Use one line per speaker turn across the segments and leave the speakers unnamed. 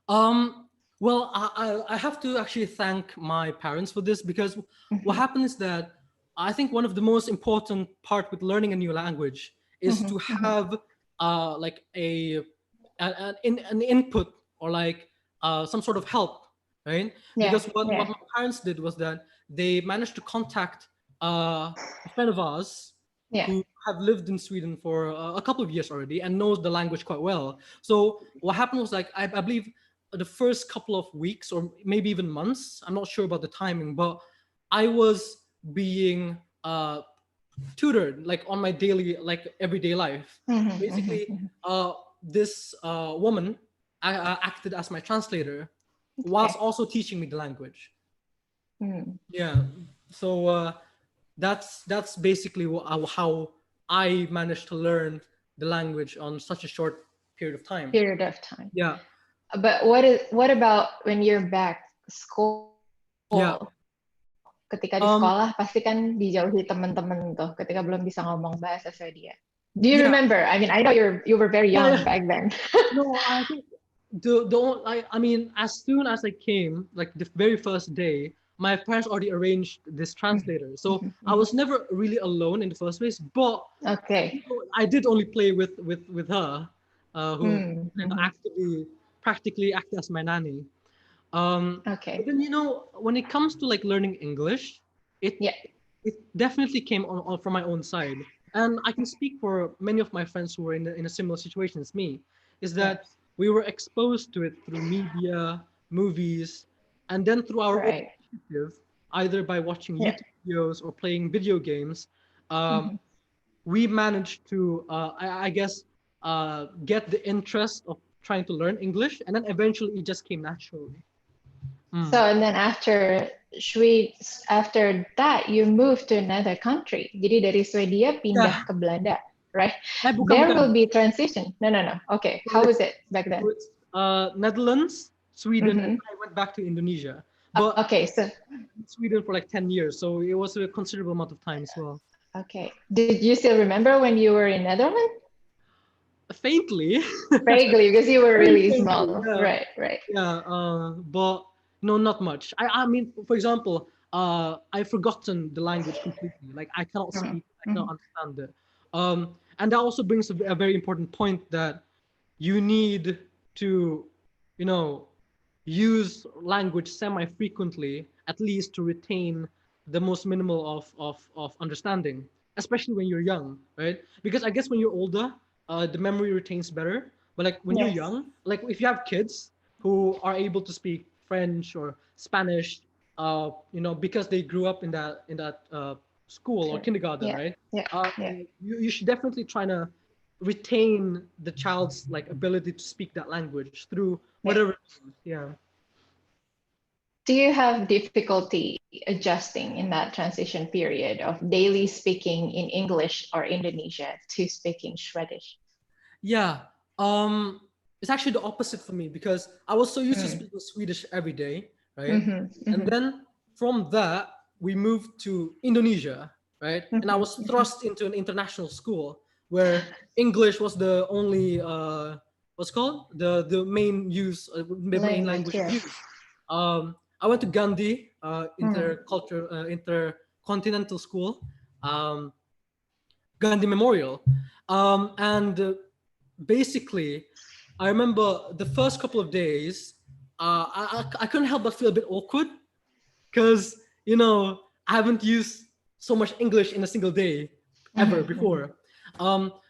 Um, well, I have to actually thank my parents for this, because what
Mhm,
happens is that I think one of the most important part with learning a new language is
mhm,
to
mhm.
have like an input, or like some sort of help, right?
Yeah,
Because what
yeah.
my parents did was that they managed to contact a friend of ours
Yeah.
who have lived in Sweden for a couple of years already and knows the language quite well. So what happened was, like, I believe the first couple of weeks or maybe even months, I'm not sure about the timing, but I was being tutored, like, on my daily, like, everyday life.
Mhm, mhm,
Basically,
mhm.
this woman acted as my translator whilst
Okay.
also teaching me the language.
Mm.
Yeah. So that's basically how I managed to learn the language on such a short period of time.
Period of time.
Yeah.
But what about when you're back school?
Yeah.
Ketika di sekolah pasti
Um.
kan dijauhi teman-teman tuh ketika belum bisa ngomong bahasa Swedia. Do you remember?
Yeah.
I mean, I know you were very young
Yeah.
back
Yeah.
then.
No, I think I mean, as soon as I came, like the very first day, my parents already arranged this translator, so
Mhm,
I
mhm.
was never really alone in the first place. But
Okay.
I did only play with her, who
Hmm,
kind of
mhm.
actively, practically acted as my nanny.
Okay.
But then, when it comes to like learning English, it
Yeah.
it definitely came on from my own side, and I can speak for many of my friends who were in a similar situation as me. Is
Yeah.
that we were exposed to it through media, movies, and then through our own
Right.
initiative, either by watching
Yeah.
YouTube videos or playing video games. Um,
Mhm.
we managed to, I guess, get the interest of trying to learn English, and then eventually it just came naturally.
So
Mm.
and then after that you moved to another country. Jadi dari Swedia pindah
Yeah.
ke Belanda, right?
Bukan,
There
bukan.
will be transition. No, no, no. Okay.
So
How was
it's,
it back then?
so it's Netherlands, Sweden, and
Mm-hmm.
then I went back to Indonesia. But
Okay, so
in Sweden for like 10 years, so it was a considerable amount of time as well.
okay. Did you still remember when you were in Netherlands?
Faintly.
Vaguely, because you were
Very
really
faintly,
small.
yeah.
Right, right.
Yeah, but no, not much. I mean, for example, I've forgotten the language completely. Like, I cannot
Mhm,
speak, I
mhm.
cannot understand it. And that also brings a very important point, that you need to, you know, use language semi-frequently, at least to retain the most minimal of understanding, especially when you're young, right? Because I guess when you're older, the memory retains better. But like when you're
Yes.
young, like if you have kids who are able to speak French or Spanish, because they grew up in that school or
Sure.
kindergarten,
Yeah,
right?
yeah, yeah.
You should definitely try to retain the child's like ability to speak that language through
Yeah.
whatever means. Yeah.
Do you have difficulty adjusting in that transition period of daily speaking in English or Indonesia to speaking Swedish?
Yeah. Um, it's actually the opposite for me, because I was so used to
Mm.
speaking Swedish every day, right?
Mm-hmm,
And
mm-hmm,
then from that, we moved to Indonesia, right? And I
mm-hmm,
was
mm-hmm.
thrust into an international school where English was the only what's called the main the main
Language,
language
yes.
used. I went to Gandhi
Mm.
intercontinental school, um, Gandhi Memorial, and basically, I remember the first couple of days, I couldn't help but feel a bit awkward, because I haven't used so much English in a single day ever
Mm-hmm, mm-hmm.
before.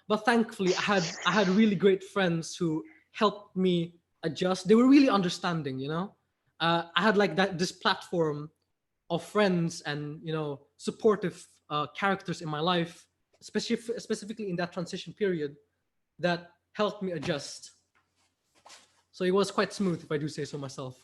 But thankfully, I had really great friends who helped me adjust. They were really understanding. I had like this platform of friends and supportive characters in my life, specifically in that transition period, that helped me adjust. So it was quite smooth, if I do say so myself.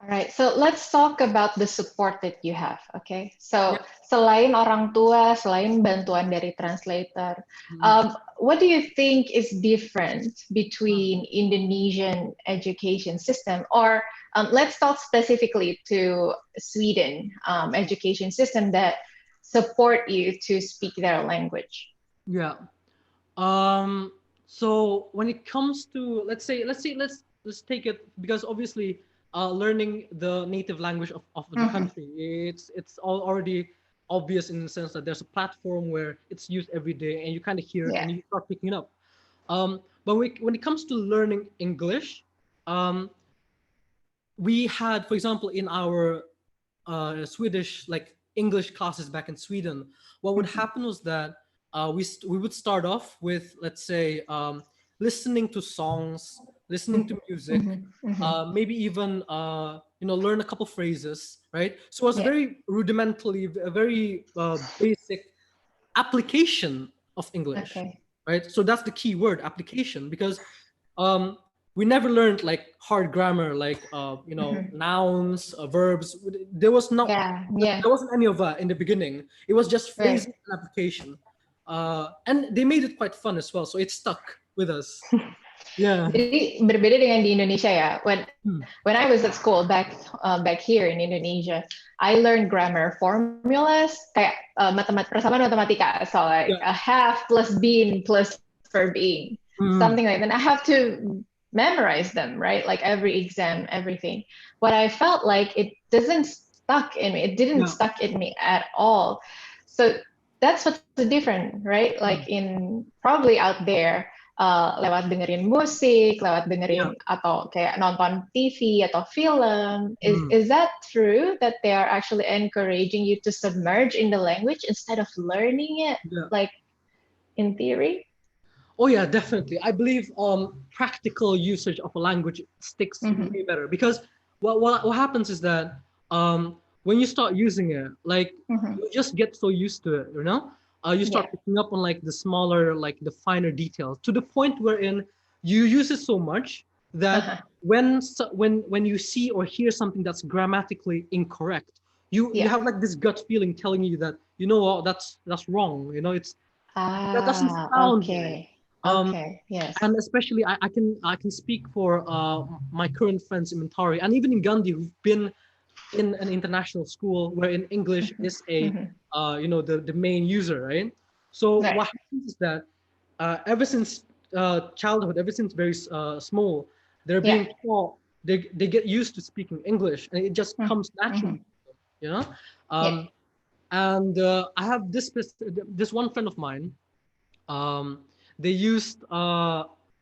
All right, so let's talk about the support that you have, okay?
Yeah.
So selain orang tua, selain bantuan dari translator,
Mhm.
what do you think is different
Mhm.
between Indonesian education system, or let's talk specifically to Sweden education system that support you to speak their language?
Yeah. Um, so when it comes to, let's say, let's let's take it, because obviously learning the native language of the country, it's already obvious in the sense that there's a platform where it's used every day and you kind of hear it
Yeah.
and you start picking it up. But when it comes to learning English, we had, for example, in our Swedish like English classes back in Sweden, what would happen was that we would start off with, let's say, listening to songs, listening to music, maybe even learn a couple phrases, right? So it's
Yeah.
very rudimentally, a very basic application of English,
Okay.
right? So that's the key word, application, because um, we never learned like hard grammar, like nouns, verbs. There was not,
Yeah. Yeah.
there wasn't any of that in the beginning. It was just
Right.
phrasing and application, and they made it quite fun as well. So it stuck with us. Yeah.
Jadi berbeda dengan di Indonesia ya.
Hmm.
When I was at school back here in Indonesia, I learned grammar formulas kayak persamaan matematika. So like
Yeah.
a have plus been plus verb ing, something like that. And I have to memorize them, right? Like every exam, everything. What I felt like it doesn't stuck in me. It didn't
Yeah.
stuck in me at all. So that's what's different, right? Like in probably out there. Lewat dengerin musik, lewat dengerin atau kayak nonton TV atau film. Is that true that they are actually encouraging you to submerge in the language instead of learning it, like in theory?
Oh yeah, definitely. I believe practical usage of a language sticks way better, because what happens is that when you start using it, like you just get so used to it, you start picking up on like the smaller, like the finer details, to the point wherein you use it so much that when you see or hear something that's grammatically incorrect, you have like this gut feeling telling you that what, that's wrong. That doesn't sound right.
Okay. Okay. Yes.
And especially I can speak for my current friends in Mentari and even in Gandhi, who've been in an international school wherein English is the main user, right? So
Right.
what happens is that ever since childhood, ever since very small, they're being taught, they get used to speaking English, and it just comes naturally, um, and I have this one friend of mine. They used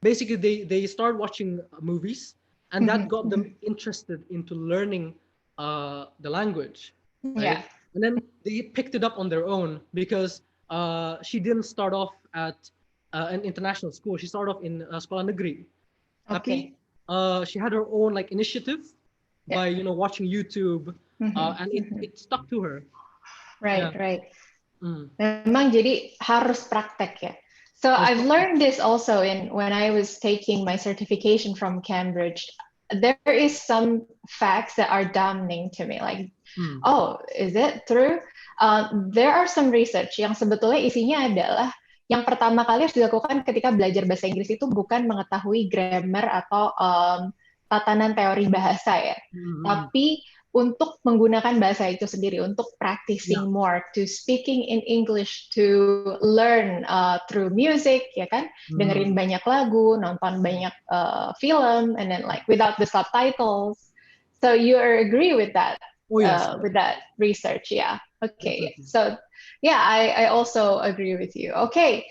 basically they started watching movies, and that got them interested into learning the language, right?
Yeah.
And then they picked it up on their own, because she didn't start off at an international school. She started off in sekolah negeri.
Okay.
Tapi she had her own like initiative by watching YouTube, and it stuck to her.
Right.
Yeah.
Right. Memang jadi harus praktek ya. So I've learned this also when I was taking my certification from Cambridge. There is some facts that are damning to me. Like, oh, is it true? There are some research yang sebetulnya isinya adalah yang pertama kali harus dilakukan ketika belajar bahasa Inggris itu bukan mengetahui grammar atau tatanan teori bahasa ya, tapi untuk menggunakan bahasa itu sendiri, untuk practicing more, to speaking in English, to learn through music, ya kan? Dengerin banyak lagu, nonton banyak film, and then like without the subtitles. So you agree with that?
Oh yes.
With that research, yeah. Okay.
Definitely.
So yeah, I also agree with you. Okay.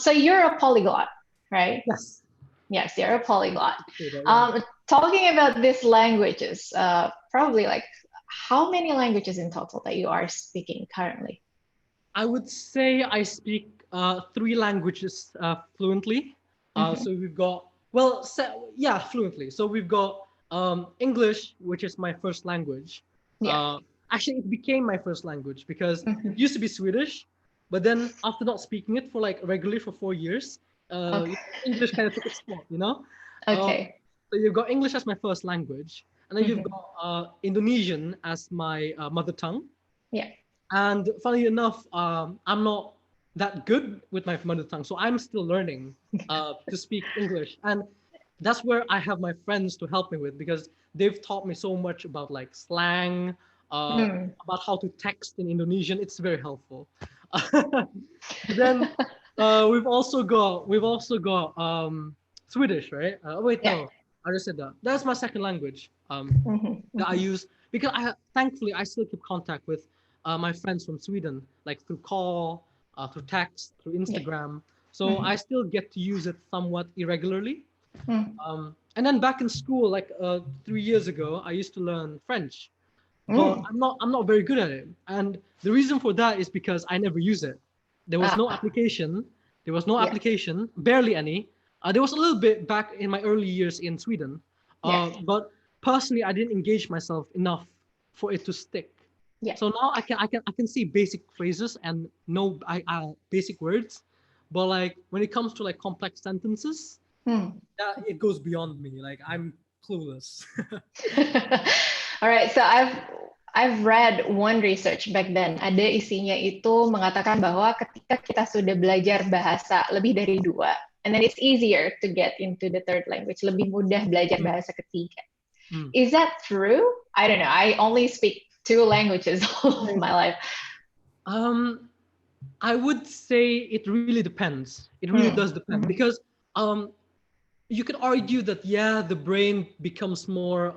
So you're a polyglot, right?
Yes.
Yes, you're a polyglot. Talking about these languages, probably like how many languages in total that you are speaking currently?
I would say I speak 3 languages fluently. So we've got, fluently. So we've got English, which is my first language. Actually, it became my first language because it used to be Swedish, but then after not speaking it for like regularly for 4 years, English kind of took its spot,
Okay.
So you've got English as my first language, and then you've got Indonesian as my mother tongue.
Yeah.
And funny enough, I'm not that good with my mother tongue, so I'm still learning to speak English. And that's where I have my friends to help me with, because they've taught me so much about like slang, about how to text in Indonesian. It's very helpful. Then we've also got Swedish, right? No. I just said that. That's my second language that I use because thankfully I still keep contact with my friends from Sweden, like through call, through text, through Instagram. So I still get to use it somewhat irregularly. And then back in school, like 3 years ago, I used to learn French, but I'm not very good at it. And the reason for that is because I never use it. There was no application. There was no application, barely any. There was a little bit back in my early years in Sweden, but personally, I didn't engage myself enough for it to stick. So now I can see basic phrases and know basic words, but like when it comes to like complex sentences, that it goes beyond me. Like I'm clueless.
All right, so I've read one research back then. Ada isinya itu mengatakan bahwa ketika kita sudah belajar bahasa lebih dari dua, and then it's easier to get into the third language. Lebih mudah belajar bahasa ketiga. Is that true? I don't know. I only speak 2 languages all of my life.
I would say it really depends. It really does depend because you could argue that the brain becomes more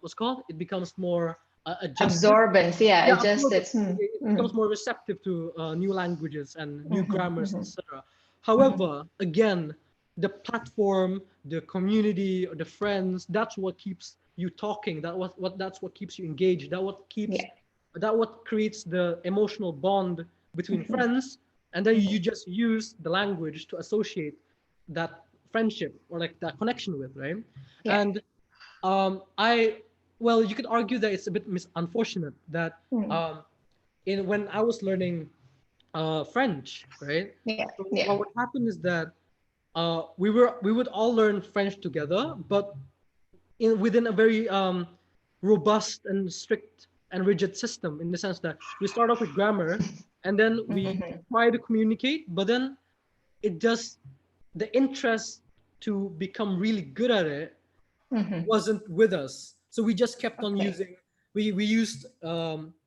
what's called? It becomes more adjusted.
Absorbance, adjusted.
It becomes more receptive to new languages and new grammars, etc. However, again, the platform, the community, or the friends, that's what keeps you talking. That's what keeps you engaged. That what creates the emotional bond between friends, and then you just use the language to associate that friendship or like that connection with, right? And you could argue that it's a bit unfortunate that when I was learning French, right? So what would happen is that we would all learn French together, but within a very robust and strict and rigid system, in the sense that we start off with grammar and then we try to communicate, but then the interest to become really good at it wasn't with us. So we just kept on using, we used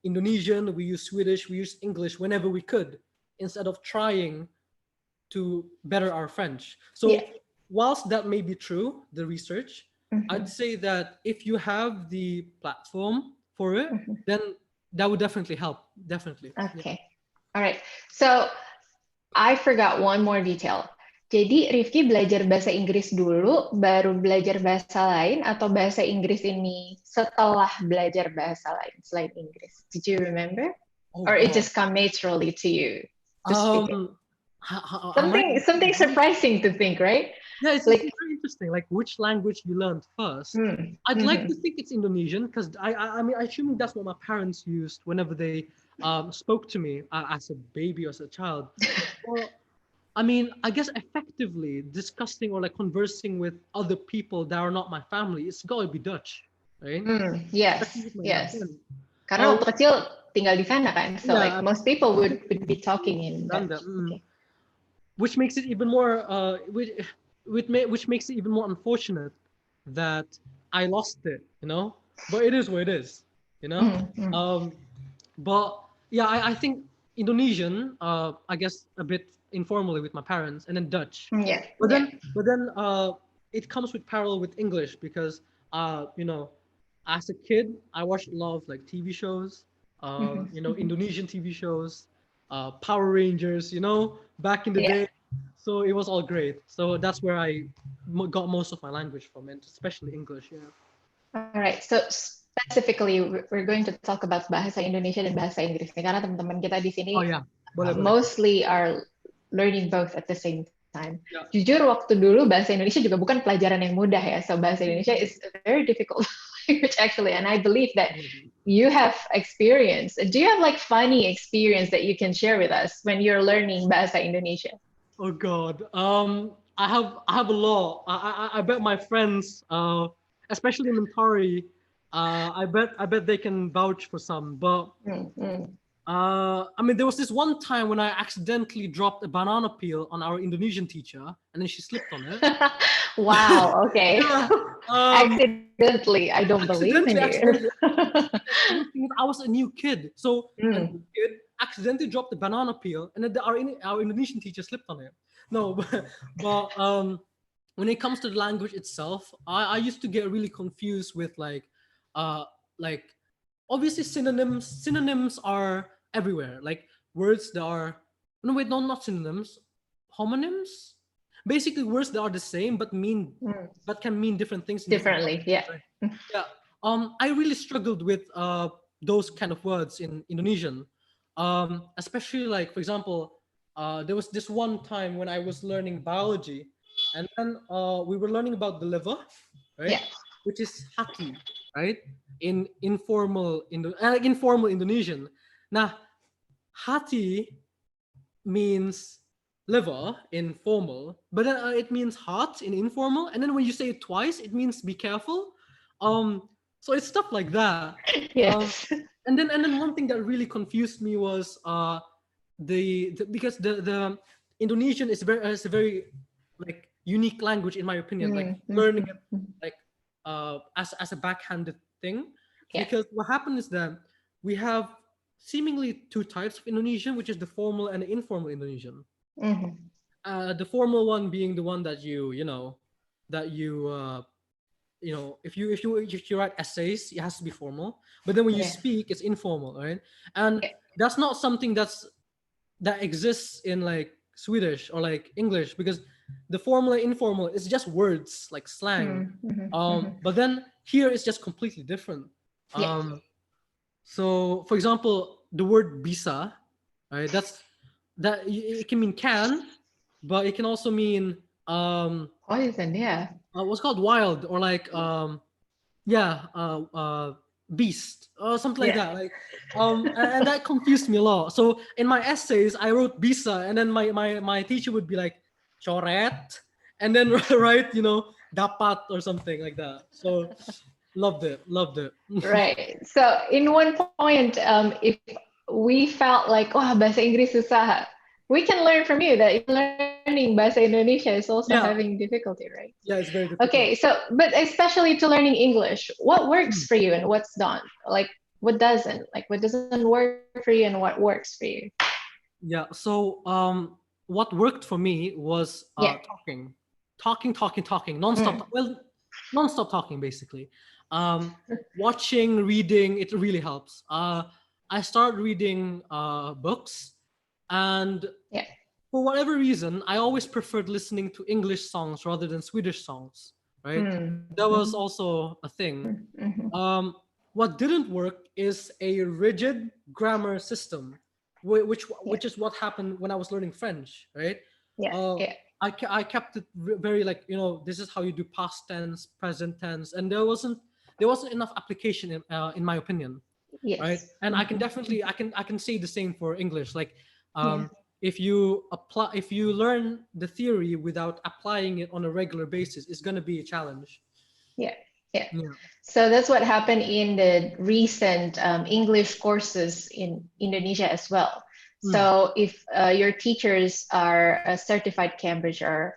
Indonesian, we used Swedish, we used English whenever we could, instead of trying to better our French. So whilst that may be true, the research, I'd say that if you have the platform for it, then that would definitely help. Definitely.
Okay. All right. So I forgot one more detail. Jadi Rifki belajar bahasa Inggris dulu, baru belajar bahasa lain, atau bahasa Inggris ini setelah belajar bahasa lain selain Inggris? Did you remember? Or it just come naturally to you to speak it? Something surprising to think, right?
Yeah, it's very interesting. Like which language you learned first. I'd like to think it's Indonesian because I mean, I assume that's what my parents used whenever they spoke to me as a baby or as a child. Well, I mean, I guess effectively discussing or like conversing with other people that are not my family, it's gotta be Dutch, right?
Yes. Karena waktu kecil tinggal di sana kan, so like most people would be talking in Dutch.
Which makes it even more, which makes it even more unfortunate that I lost it, you know. But it is what it is, you know. But yeah, I think Indonesian, I guess a bit informally with my parents, and then Dutch. But then it comes with parallel with English because you know, as a kid I watched a lot of like TV shows, you know, Indonesian TV shows, Power Rangers, you know, back in the day. So it was all great. So that's where I got most of my language from, and especially English.
All right. So specifically, we're going to talk about bahasa Indonesia dan bahasa Inggris nih, karena teman-teman kita di sini mostly are learning both at the same time. Jujur waktu dulu bahasa Indonesia juga bukan pelajaran yang mudah ya. So bahasa Indonesia is a very difficult language actually, and I believe that you have experience. Do you have like funny experience that you can share with us when you're learning bahasa Indonesia?
Oh God, I have a lot. I bet my friends, especially Mentari, I bet they can vouch for some. But I mean, there was this one time when I accidentally dropped a banana peel on our Indonesian teacher, and then she slipped on it.
Wow. Okay. Accidentally, I don't believe in you.
I was a new kid, so a new kid accidentally dropped the banana peel, and then our Indonesian teacher slipped on it. No, but when it comes to the language itself, I used to get really confused with uh like obviously synonyms are everywhere, like words that are, no wait, no, not synonyms, homonyms, basically words that are the same
Mm.
but can mean different things in different
Differently,
contexts,
yeah.
right? Yeah. I really struggled with those kind of words in Indonesian, especially like, for example, there was this one time when I was learning biology, and then we were learning about the liver, right?
Yeah.
Which is hati, right? In informal Indonesian. Now, hati means liver in formal, but then it means heart in informal, and then when you say it twice, it means be careful. So it's stuff like that. Um,
Yes.
and then one thing that really confused me was because the Indonesian is a very like unique language in my opinion. Like
Mm,
learning
mhm,
it
mhm.
like as a backhanded thing,
Yeah.
because what happened is that we have seemingly two types of Indonesian, which is the formal and the informal Indonesian.
Mhm.
The formal one being the one that that if you write essays, it has to be formal. But then when you
Yeah.
speak, it's informal, right? And
Yeah.
that's not something that exists in like Swedish or like English, because the formal and informal is just words like slang.
Mm, mhm, mhm.
But then here it's just completely different.
Yeah.
So, for example, the word bisa, right? It can mean can, but it can also mean
Poison, yeah.
what's called wild, or like yeah, beast or something like
Yeah.
that. Like and that confused me a lot. So in my essays, I wrote bisa, and then my teacher would be like coret, and then write dapat or something like that. So loved it.
Right. So in one point, if we felt like, oh, bahasa Inggris susah, we can learn from you that learning bahasa Indonesia is also
Yeah,
having difficulty, right?
yeah, it's very difficult.
Okay. So, but especially to learning English, what
Hmm.
works for you and what's not? Like, what doesn't? Like, what doesn't work for you and what works for you?
Yeah. So what worked for me was
Yeah.
talking, nonstop.
Mm.
Well, nonstop talking basically. Watching, reading, it really helps. I started reading books, and
Yeah.
for whatever reason, I always preferred listening to English songs rather than Swedish songs. Right?
Mm.
That
Mhm.
was also a thing.
Mhm.
Um, what didn't work is a rigid grammar system,
Yeah.
which is what happened when I was learning French, right?
Yeah.
Uh,
Yeah.
I kept it very like, this is how you do past tense, present tense, and there wasn't enough application in my opinion, right?
Yes.
And I can
Mhm.
definitely I can say the same for English. Like,
Yeah.
if you learn the theory without applying it on a regular basis, it's gonna be a challenge.
Yeah. Yeah.
Yeah.
So that's what happened in the recent English courses in Indonesia as well.
Mm.
So if your teachers are a certified Cambridge or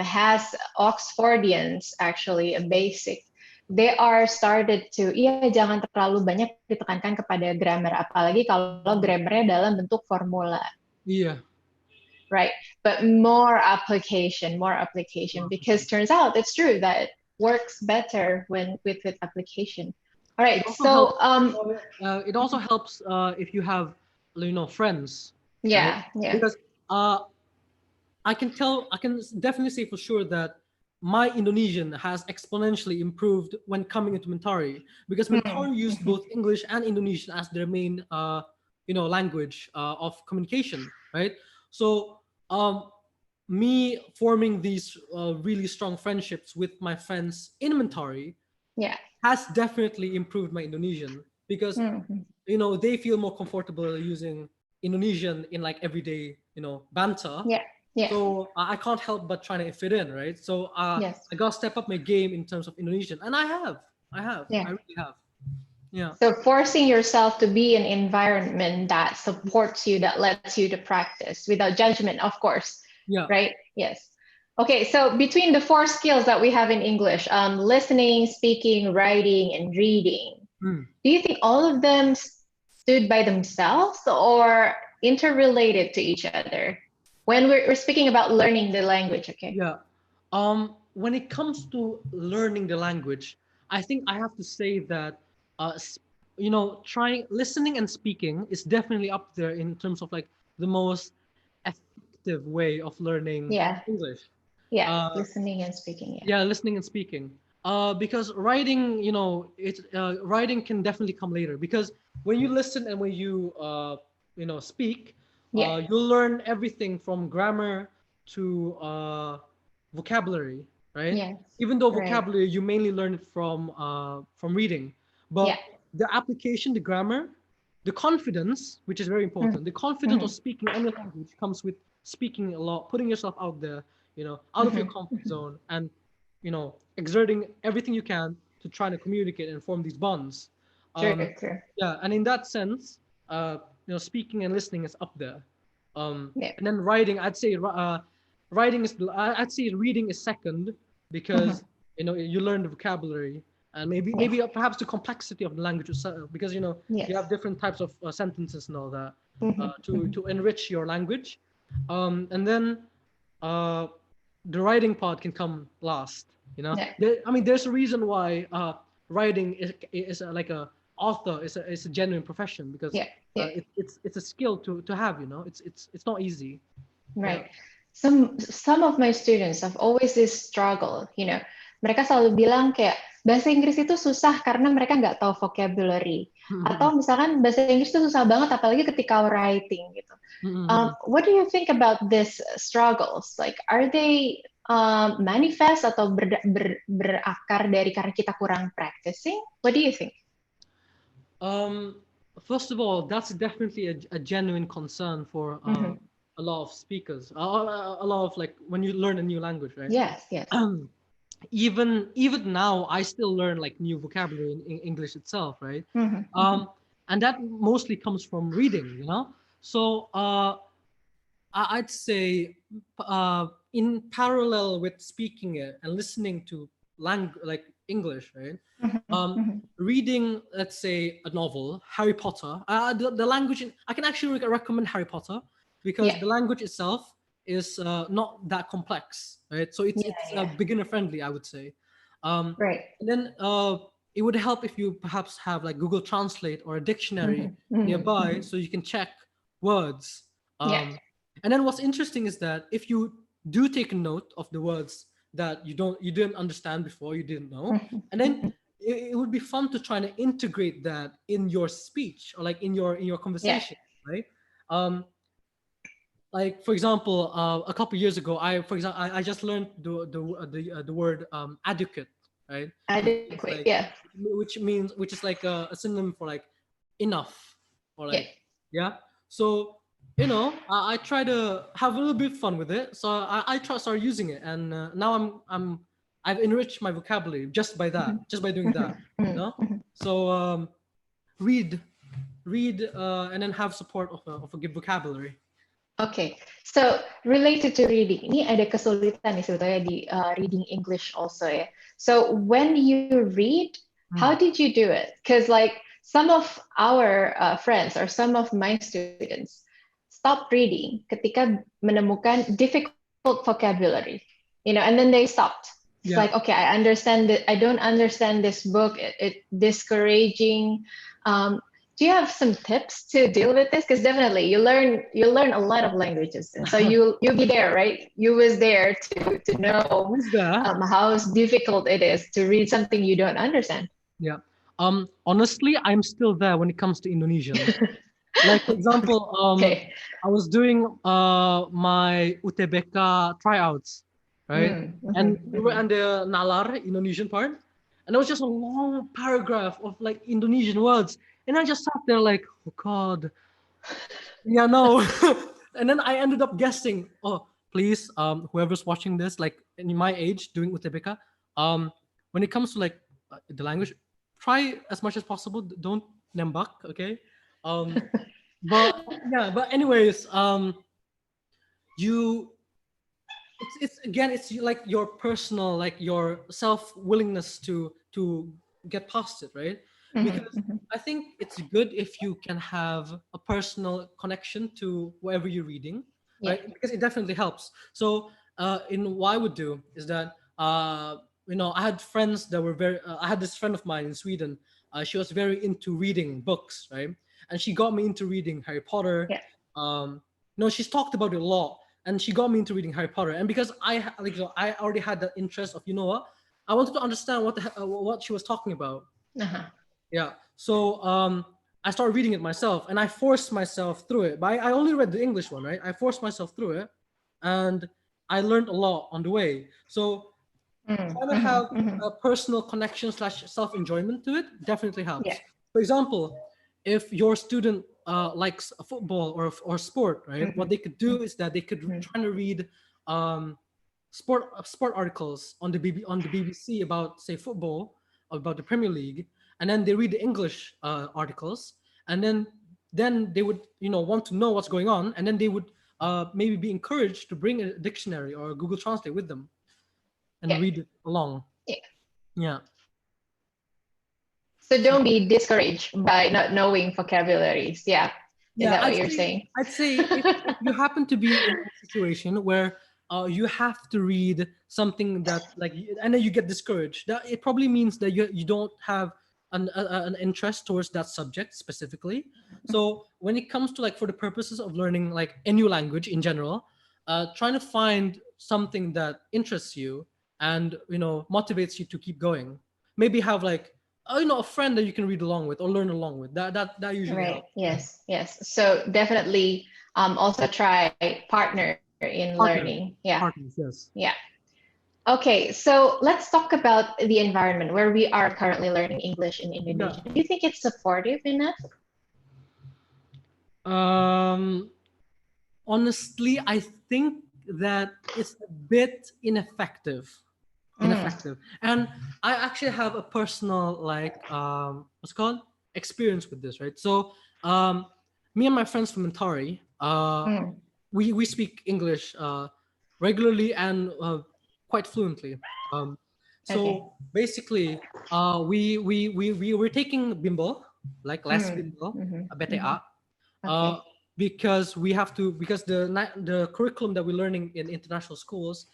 has Oxfordians actually a basic, they are started to jangan terlalu banyak ditekankan kepada grammar, apalagi kalau grammarnya dalam bentuk formula,
Yeah.
right? But more application, because turns out it's true that it works better when with application. All
It
right,
also
so
helps. It also helps if you have, friends, right?
yeah, yeah.
Because I can definitely say for sure that my Indonesian has exponentially improved when coming into Mentari, because
Hmm.
Mentari used
Mhm.
both English and Indonesian as their main, language of communication, right? So, me forming these really strong friendships with my friends in Mentari
Yeah.
has definitely improved my Indonesian, because
Mhm.
they feel more comfortable using Indonesian in like everyday banter.
Yeah. Yeah.
So I can't help but trying to fit in, right? So
Yes.
I gotta step up my game in terms of Indonesian, and I
Yeah.
really have. Yeah.
So forcing yourself to be in an environment that supports you, that lets you to practice without judgment, of course,
Yeah.
right? Yes. Okay, so between the four skills that we have in English, listening, speaking, writing, and reading,
Mm.
do you think all of them stood by themselves or interrelated to each other? When we're speaking about learning the language, okay?
Yeah. when it comes to learning the language, I think I have to say that, trying listening and speaking is definitely up there in terms of like the most effective way of learning
Yeah.
English.
Yeah.
Uh,
Listening and speaking. Yeah.
yeah, listening and speaking. Because writing, writing can definitely come later. Because when you listen and when you speak,
Yeah.
you'll learn everything from grammar to vocabulary, right?
Yes.
Even though
Right.
vocabulary you mainly learn it from reading, but
Yeah.
the application, the grammar, the confidence, which is very important, the confidence of
Mhm.
speaking any language comes with speaking a lot, putting yourself out there, out of your
Mhm.
comfort zone, and exerting everything you can to try to communicate and form these bonds.
True.
Um,
True.
yeah, and in that sense, speaking and listening is up there.
Yeah.
And then writing, writing is, I'd say reading is second, because
Mhm.
you learn the vocabulary, and
Yeah.
maybe perhaps the complexity of the language itself, because you have
Yes.
different types of sentences and all that,
Mhm. Mhm.
to enrich your language. And then uh, the writing part can come last.
Yeah.
There's a reason why writing is like a author is a genuine profession, because
Yeah. Yeah.
it's a skill to have. It's not easy. Yeah.
Right. Some of my students have always this struggle, Mereka selalu bilang kayak bahasa Inggris itu susah karena mereka nggak tahu vocabulary. Atau misalkan bahasa Inggris itu susah banget apalagi ketika writing gitu. What do you think about these struggles? Like, are they manifest atau berakar dari karena kita kurang practicing? What do you think?
Um, First of all, that's definitely a genuine concern for
Mhm.
a lot of speakers. A lot of, like, when you learn a new language, right?
Yes, yes.
Even now, I still learn like new vocabulary in English itself, right?
Mhm.
And that mostly comes from reading. So I'd say, in parallel with speaking it and listening to like English, right?
Mhm. Mhm.
Reading, let's say, a novel, Harry Potter. The language, I can actually recommend Harry Potter, because
Yeah.
the language itself is not that complex, right? So it's
Yeah,
it's
yeah.
beginner friendly, I would say.
Right.
And then it would help if you perhaps have like Google Translate or a dictionary
Mhm. Mhm.
nearby,
Mhm.
so you can check words.
Yeah.
And then what's interesting is that if you do take a note of the words that you didn't understand before, you didn't know,
Mhm.
and then it would be fun to try to integrate that in your speech, or like in your
Yeah.
conversation, right? Um, like, for example, a couple years ago, I just learned the word adequate, right? Which is
Adequate.
like,
Yeah.
which is like a synonym for like enough, or
Yeah.
like, yeah. So I try to have a little bit of fun with it. So I try start using it, and now I've enriched my vocabulary just by doing that.
Mhm.
You
Mhm.
know.
Mhm.
So read, and then have support of a good vocabulary.
Okay, so related to reading, ini ada kesulitan nih sebetulnya di reading English also ya. So when you read, how did you do it? Because like some of our friends or some of my students stop reading ketika menemukan difficult vocabulary, and then they stopped. It's
Yeah.
like, okay, I understand that I don't understand this book. It discouraging. Um, do you have some tips to deal with this? Because definitely you learn a lot of languages, and so you'll be there, right? You was there to know
Who's there?
how difficult it is to read something you don't understand.
Yeah. Honestly, I'm still there when it comes to Indonesian. Like, for example,
Okay.
I was doing my UTBK tryouts, right? And we were on the Nalar Indonesian part, and it was just a long paragraph of like Indonesian words, and I just sat there like, oh God, yeah, no. And then I ended up guessing. Oh, please, whoever's watching this, like in my age doing UTBK, when it comes to like the language, try as much as possible. Don't nembak, okay? Um, but yeah, but anyways, you it's again, it's like your personal, like your self willingness to get past it, right? Because I think it's good if you can have a personal connection to whatever you're reading,
Yeah.
right? Because it definitely helps. So in what I would do is that I had friends that were very. I had this friend of mine in Sweden. She was very into reading books, right? And she got me into reading Harry Potter.
Yeah.
She's talked about it a lot, and she got me into reading Harry Potter. And because I already had that interest of, I wanted to understand what she was talking about.
Uh-huh.
Yeah. So I started reading it myself, and I forced myself through it. But I only read the English one, right? I forced myself through it, and I learned a lot on the way. So trying to have a personal connection / self enjoyment to it definitely helps.
Yeah.
For example, if your student likes a football or sport, right? What they could do is that they could try to read sport articles on the BBC about, say, football, about the Premier League, and then they read the English articles, and then they would want to know what's going on, and then they would maybe be encouraged to bring a dictionary or a Google Translate with them and read it along. Yeah.
So don't be discouraged by not knowing vocabularies. Yeah. Is that what you're saying?
I'd say if you happen to be in a situation where you have to read something that and then you get discouraged, that it probably means that you don't have an interest towards that subject specifically. So when it comes to for the purposes of learning a new language in general, trying to find something that interests you and motivates you to keep going. Maybe have a friend that you can read along with or learn along with. That usually helps.
Yes. So definitely also try partner in learning. Yeah.
Partners, yes.
Yeah. Okay, so let's talk about the environment where we are currently learning English in Indonesia. Do you think it's supportive enough?
Honestly, I think that it's a bit ineffective. And I actually have a personal what's it called, experience with this, right? So me and my friends from Mentari, we speak English regularly and quite fluently. So basically we were taking Bimbo, less Bimbo, BTA, because the curriculum that we're learning in international schools,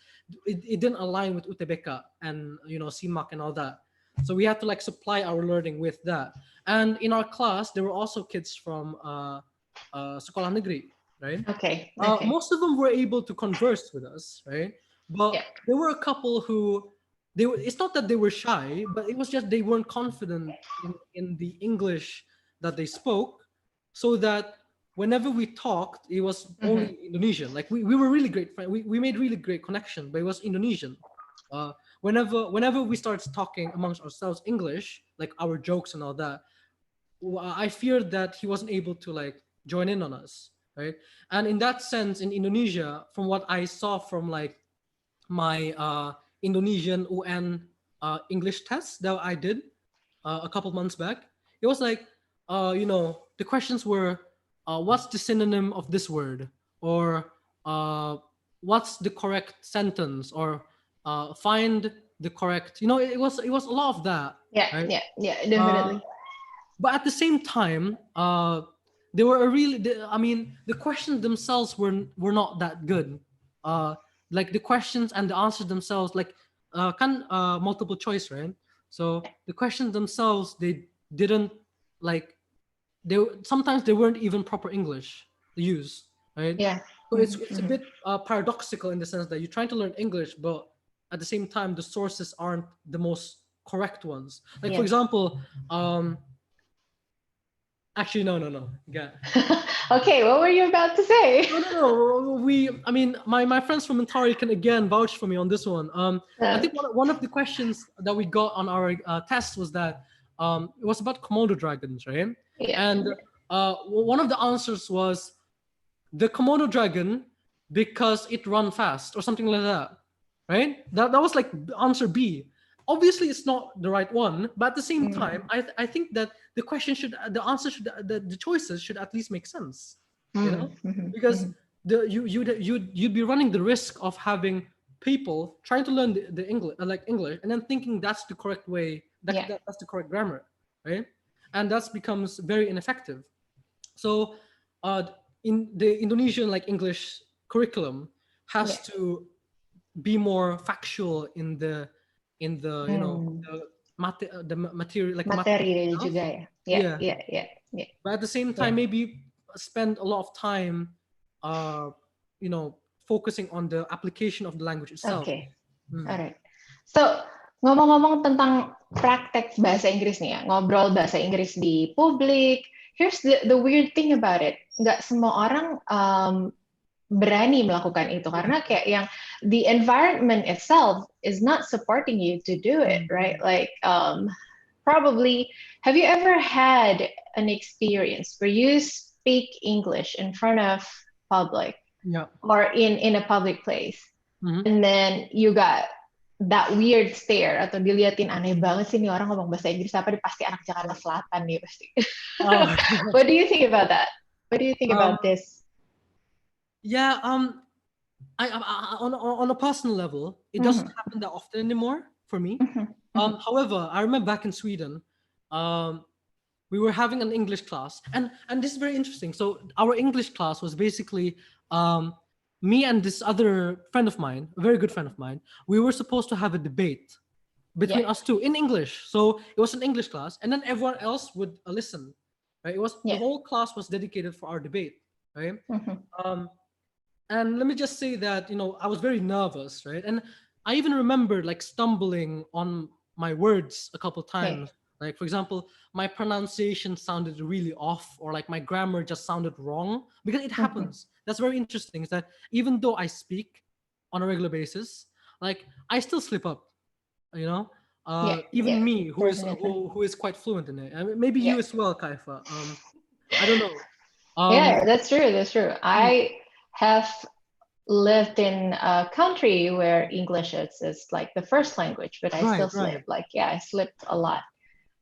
it didn't align with UTBK and SIMAK and all that. So we had to supply our learning with that. And in our class, there were also kids from sekolah negeri, right?
Okay.
Most of them were able to converse with us, right? But there were a couple who it's not that they were shy, but it was just they weren't confident in the English that they spoke, so that whenever we talked, it was only Indonesian. We were really great friends. We made really great connection, but it was Indonesian. Whenever we started talking amongst ourselves English, our jokes and all that, I feared that he wasn't able to join in on us, right? And in that sense, in Indonesia, from what I saw from my Indonesian UN English test that I did a couple months back, it was the questions were, what's the synonym of this word, or what's the correct sentence, or find the correct, it was a lot of that. Right?
Definitely.
But at the same time, they were the questions themselves were not that good. The questions and the answers themselves, multiple choice, right? So the questions themselves, they didn't sometimes they weren't even proper English to use, right? So it's a bit paradoxical in the sense that you're trying to learn English, but at the same time the sources aren't the most correct ones. For example, actually, no. Yeah.
Okay, what were you about to say?
No. My friends from Mentari can again vouch for me on this one. I think one of the questions that we got on our test was that it was about Komodo dragons, right? And one of the answers was the Komodo dragon because it run fast or something like that, right? That was answer B. Obviously, it's not the right one, but at the same time, I think that the choices should at least make sense, because you'd be running the risk of having people trying to learn the English, English, and then thinking that's the correct way, that's the correct grammar, right? And that becomes very ineffective. So, in the Indonesian English curriculum has to be more factual in the you know the material, like
Materi
stuff.
juga ya.
Yeah.
Yeah.
But at the same time, maybe spend a lot of time, you know, focusing on the application of the language itself.
Okay. Alright. So, ngomong-ngomong tentang praktek bahasa Inggris nih ya, ngobrol bahasa Inggris di publik. Here's the weird thing about it. Nggak semua orang berani melakukan itu karena kayak yang the environment itself is not supporting you to do it, right? Like probably, have you ever had an experience where you speak English in front of public or in a public place, and then you got that weird stare atau diliatin aneh banget sih nih orang ngomong bahasa Inggris apa dia pasti anak Jakarta Selatan nih pasti. What do you think about that? What do you think about this?
Yeah, I on a personal level, it doesn't happen that often anymore for me. However, I remember back in Sweden, we were having an English class, and this is very interesting. So our English class was basically me and this other friend of mine, a very good friend of mine. We were supposed to have a debate between us two in English. So it was an English class, and then everyone else would listen. Right? It was the whole class was dedicated for our debate. Right? And let me just say that, you know, I was very nervous, right? And I even remember like stumbling on my words a couple times. Like, for example, my pronunciation sounded really off, or like my grammar just sounded wrong, because it happens. That's very interesting, is that even though I speak on a regular basis, like I still slip up, you know? Even me, who is quite fluent in it. I mean, maybe you as well, Kaifa. I don't know.
Yeah, that's true. I have lived in a country where English is like the first language, but I still slip. Like, I slipped a lot.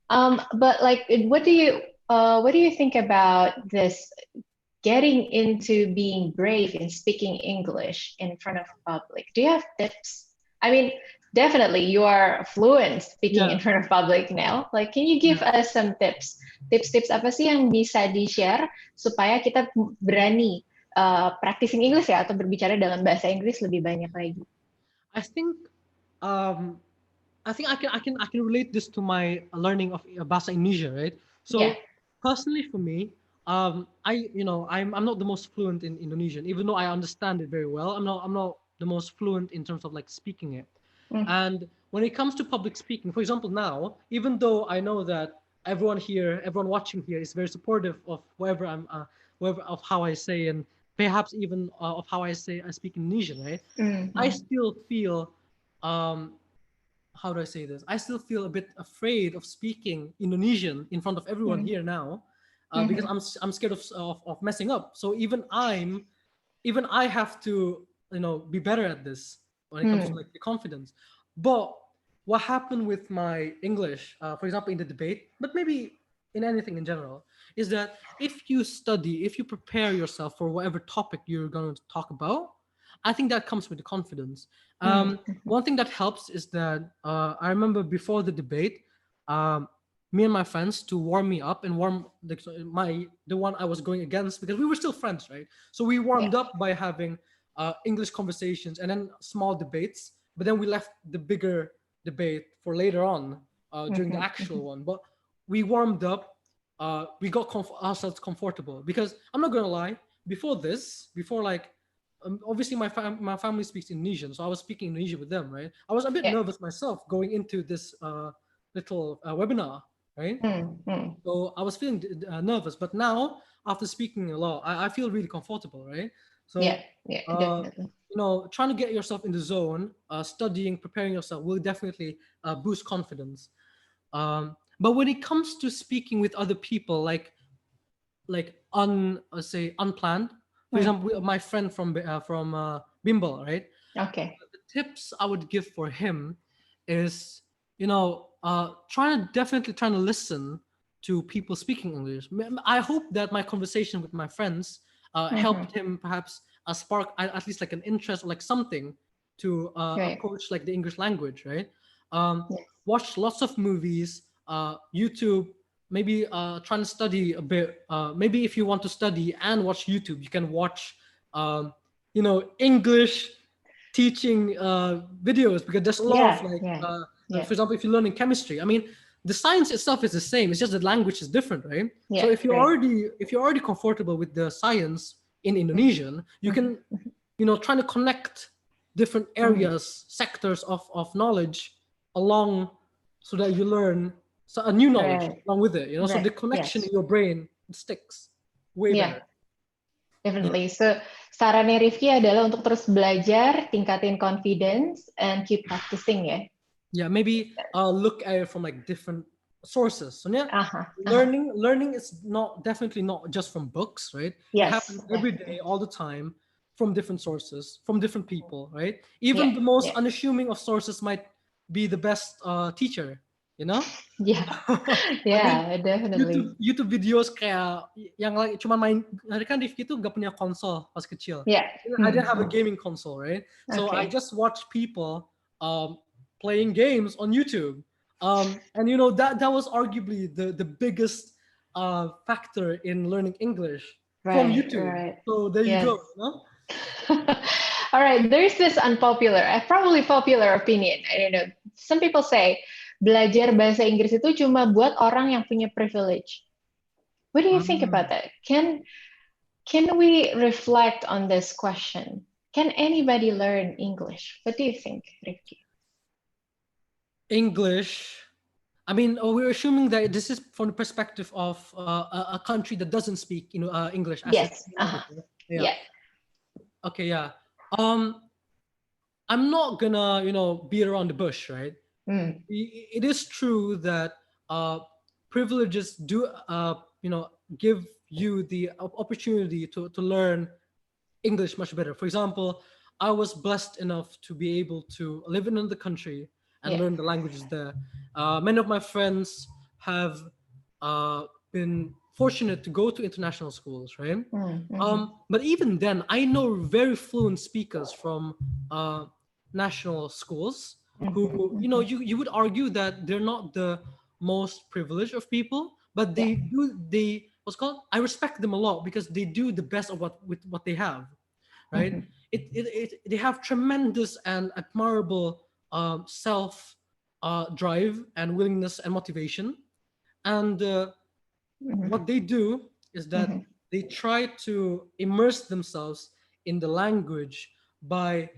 But like, what do you think about this getting into being brave in speaking English in front of public? Do you have tips? I mean, definitely you are fluent speaking in front of public now. Like, can you give us some tips? Tips apa sih yang bisa di-share supaya kita berani practicing English ya, atau berbicara dalam bahasa Inggris lebih banyak lagi?
I think I can relate this to my learning of Bahasa Indonesia, right? So personally for me, I'm not the most fluent in Indonesian, even though I understand it very well. I'm not the most fluent in terms of like speaking it. And when it comes to public speaking, for example, now, even though I know that everyone watching here is very supportive of whatever of how I say, and perhaps even of how I speak Indonesian, right? I still feel, how do I say this? I still feel a bit afraid of speaking Indonesian in front of everyone here now, because I'm scared of messing up. So even I have to, you know, be better at this when it comes to like the confidence. But what happened with my English, for example, in the debate, but maybe in anything in general, is that if you prepare yourself for whatever topic you're going to talk about, I think that comes with the confidence. One thing that helps is that I remember before the debate, me and my friends, to warm me up and warm the one I was going against, because we were still friends, right? So we warmed up by having English conversations and then small debates, but then we left the bigger debate for later on during the actual one. But we warmed up, we got ourselves comfortable, because I'm not gonna lie, before like obviously my family speaks Indonesian, so I was speaking Indonesian with them, right? I was a bit nervous myself going into this little webinar, right? So I was feeling nervous, but now after speaking a lot, I feel really comfortable, right? So
definitely.
You know, trying to get yourself in the zone, studying, preparing yourself will definitely boost confidence. But when it comes to speaking with other people, like unplanned, for example, my friend from Bimbel, right?
Okay.
The tips I would give for him is, you know, trying to listen to people speaking English. I hope that my conversation with my friends helped him perhaps spark at least like an interest or like something to approach like the English language, right? Watch lots of movies, YouTube, maybe trying to study a bit. Maybe if you want to study and watch YouTube, you can watch, you know, English teaching videos, because there's a lot of like, for example, if you're learning chemistry, I mean, the science itself is the same. It's just the language is different, right? So if you're already comfortable with the science in Indonesian, you can, trying to connect different areas, sectors of knowledge along, so that you learn a new knowledge along with it. So the connection in your brain sticks way better.
Definitely. So sarannya Rifki adalah untuk terus belajar, tingkatin confidence, and keep practicing ya.
Yeah, maybe look at it from like different sources. So learning is definitely not just from books, right? It happens every day, all the time, from different sources, from different people, right? Even the most unassuming of sources might be the best teacher,
Definitely.
YouTube videos kayak yang like cuma main, kan Rifki tuh gak punya konsol pas kecil. I didn't have a gaming console, right? So I just watched people playing games on YouTube. And that was arguably the biggest factor in learning English from YouTube. So there you go.
All right, there's this probably popular opinion. I don't know. Some people say belajar bahasa Inggris itu cuma buat orang yang punya privilege. What do you think about that? Can we reflect on this question? Can anybody learn English? What do you think, Rifki?
English. I mean, we're assuming that this is from the perspective of a country that doesn't speak, English.
Yes.
Okay. Yeah. I'm not gonna, beat around the bush, right? It is true that privileges do, give you the opportunity to learn English much better. For example, I was blessed enough to be able to live in another country and learn the languages there. Many of my friends have been fortunate to go to international schools, right? But even then, I know very fluent speakers from national schools who, you would argue that they're not the most privileged of people, but they I respect them a lot because they do the best of with what they have, right? They have tremendous and admirable self drive and willingness and motivation, and what they do is that they try to immerse themselves in the language by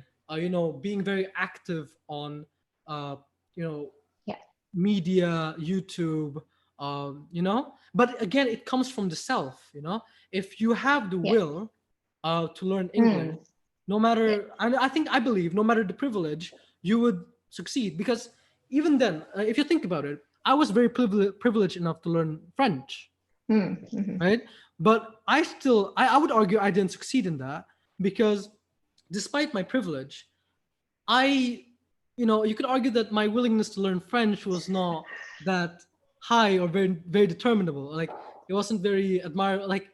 being very active on media, YouTube, but again, it comes from the self. If you have the will to learn English, no matter, I believe no matter the privilege, you would succeed. Because even then, if you think about it, I was very privileged enough to learn French, right? But I would argue I didn't succeed in that, because despite my privilege, you could argue that my willingness to learn French was not that high or very, very determinable. Like, it wasn't very admirable. Like,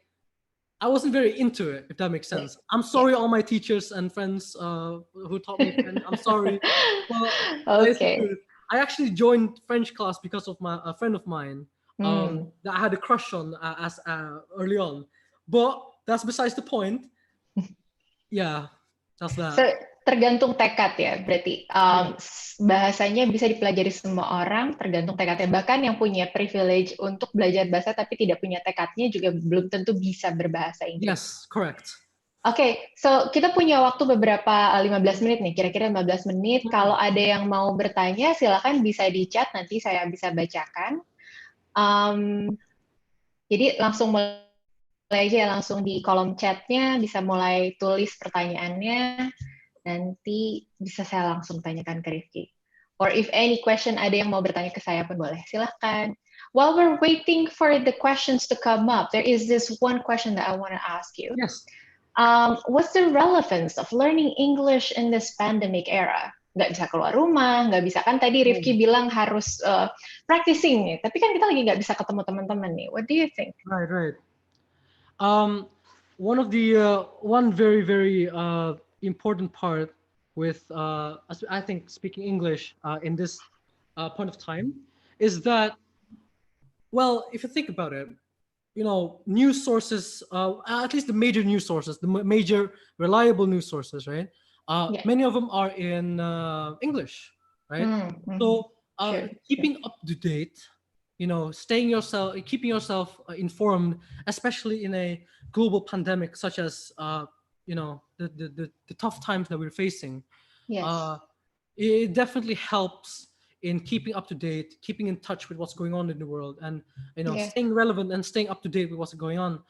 I wasn't very into it, if that makes sense. I'm sorry, all my teachers and friends who taught me French. I'm sorry.
Okay.
I actually joined French class because of a friend of mine that I had a crush on early on. But that's besides the point. Yeah, that's that.
So, tergantung tekad ya, berarti bahasanya bisa dipelajari semua orang, tergantung tekadnya. Bahkan yang punya privilege untuk belajar bahasa tapi tidak punya tekadnya juga belum tentu bisa berbahasa Inggris.
Yes, correct.
Oke, so kita punya waktu beberapa 15 menit nih, kira-kira 15 menit. Kalau ada yang mau bertanya, silakan bisa di chat, nanti saya bisa bacakan. Jadi langsung mulai aja, langsung di kolom chatnya, bisa mulai tulis pertanyaannya. Nanti bisa saya langsung tanyakan ke Rifki. Or if any question ada yang mau bertanya ke saya pun boleh, silahkan. While we're waiting for the questions to come up, there is this one question that I want to ask you.
Yes.
What's the relevance of learning English in this pandemic era? Nggak bisa keluar rumah, nggak bisa, kan tadi Rifki bilang harus practicing nih, tapi kan kita lagi nggak bisa ketemu teman-teman nih. What do you think?
Right. One very, very important part with I think speaking English in this point of time is that, well, if you think about it, news sources, at least the major news sources, the major reliable news sources, right,
Yeah.
Many of them are in English, right? So
Sure.
keeping up to date, keeping yourself informed, especially in a global pandemic such as the tough times that we're facing.
Yes.
It definitely helps in keeping up to date, keeping in touch with what's going on in the world, and
Yeah.
staying relevant and staying up to date with what's going on.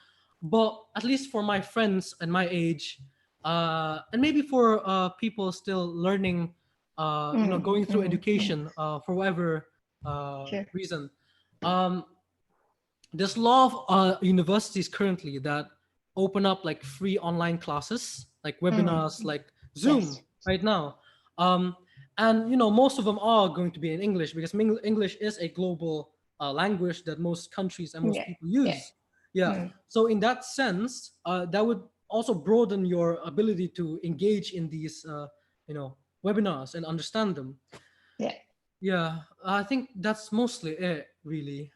But at least for my friends and my age, and maybe for people still learning, going through education for whatever
Sure.
reason, um, there's a lot of universities currently that open up like free online classes, like webinars, like Zoom
Yes.
right now. Um, and most of them are going to be in English because English is a global language that most countries and most
Yeah.
people
Yeah.
use. Yeah. So in that sense, that would also broaden your ability to engage in these, webinars and understand them.
Yeah.
Yeah, I think that's mostly it, really.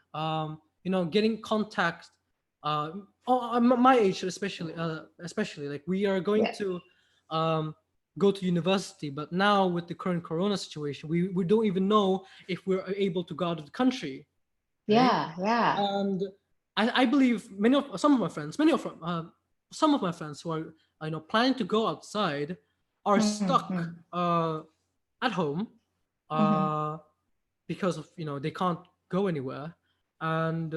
Getting contact. My age, especially like we are going
Yeah.
to go to university, but now with the current Corona situation, we don't even know if we're able to go out of the country, right?
Yeah. Yeah.
And I believe some of my friends who are planning to go outside are stuck at home uh, because of they can't go anywhere, and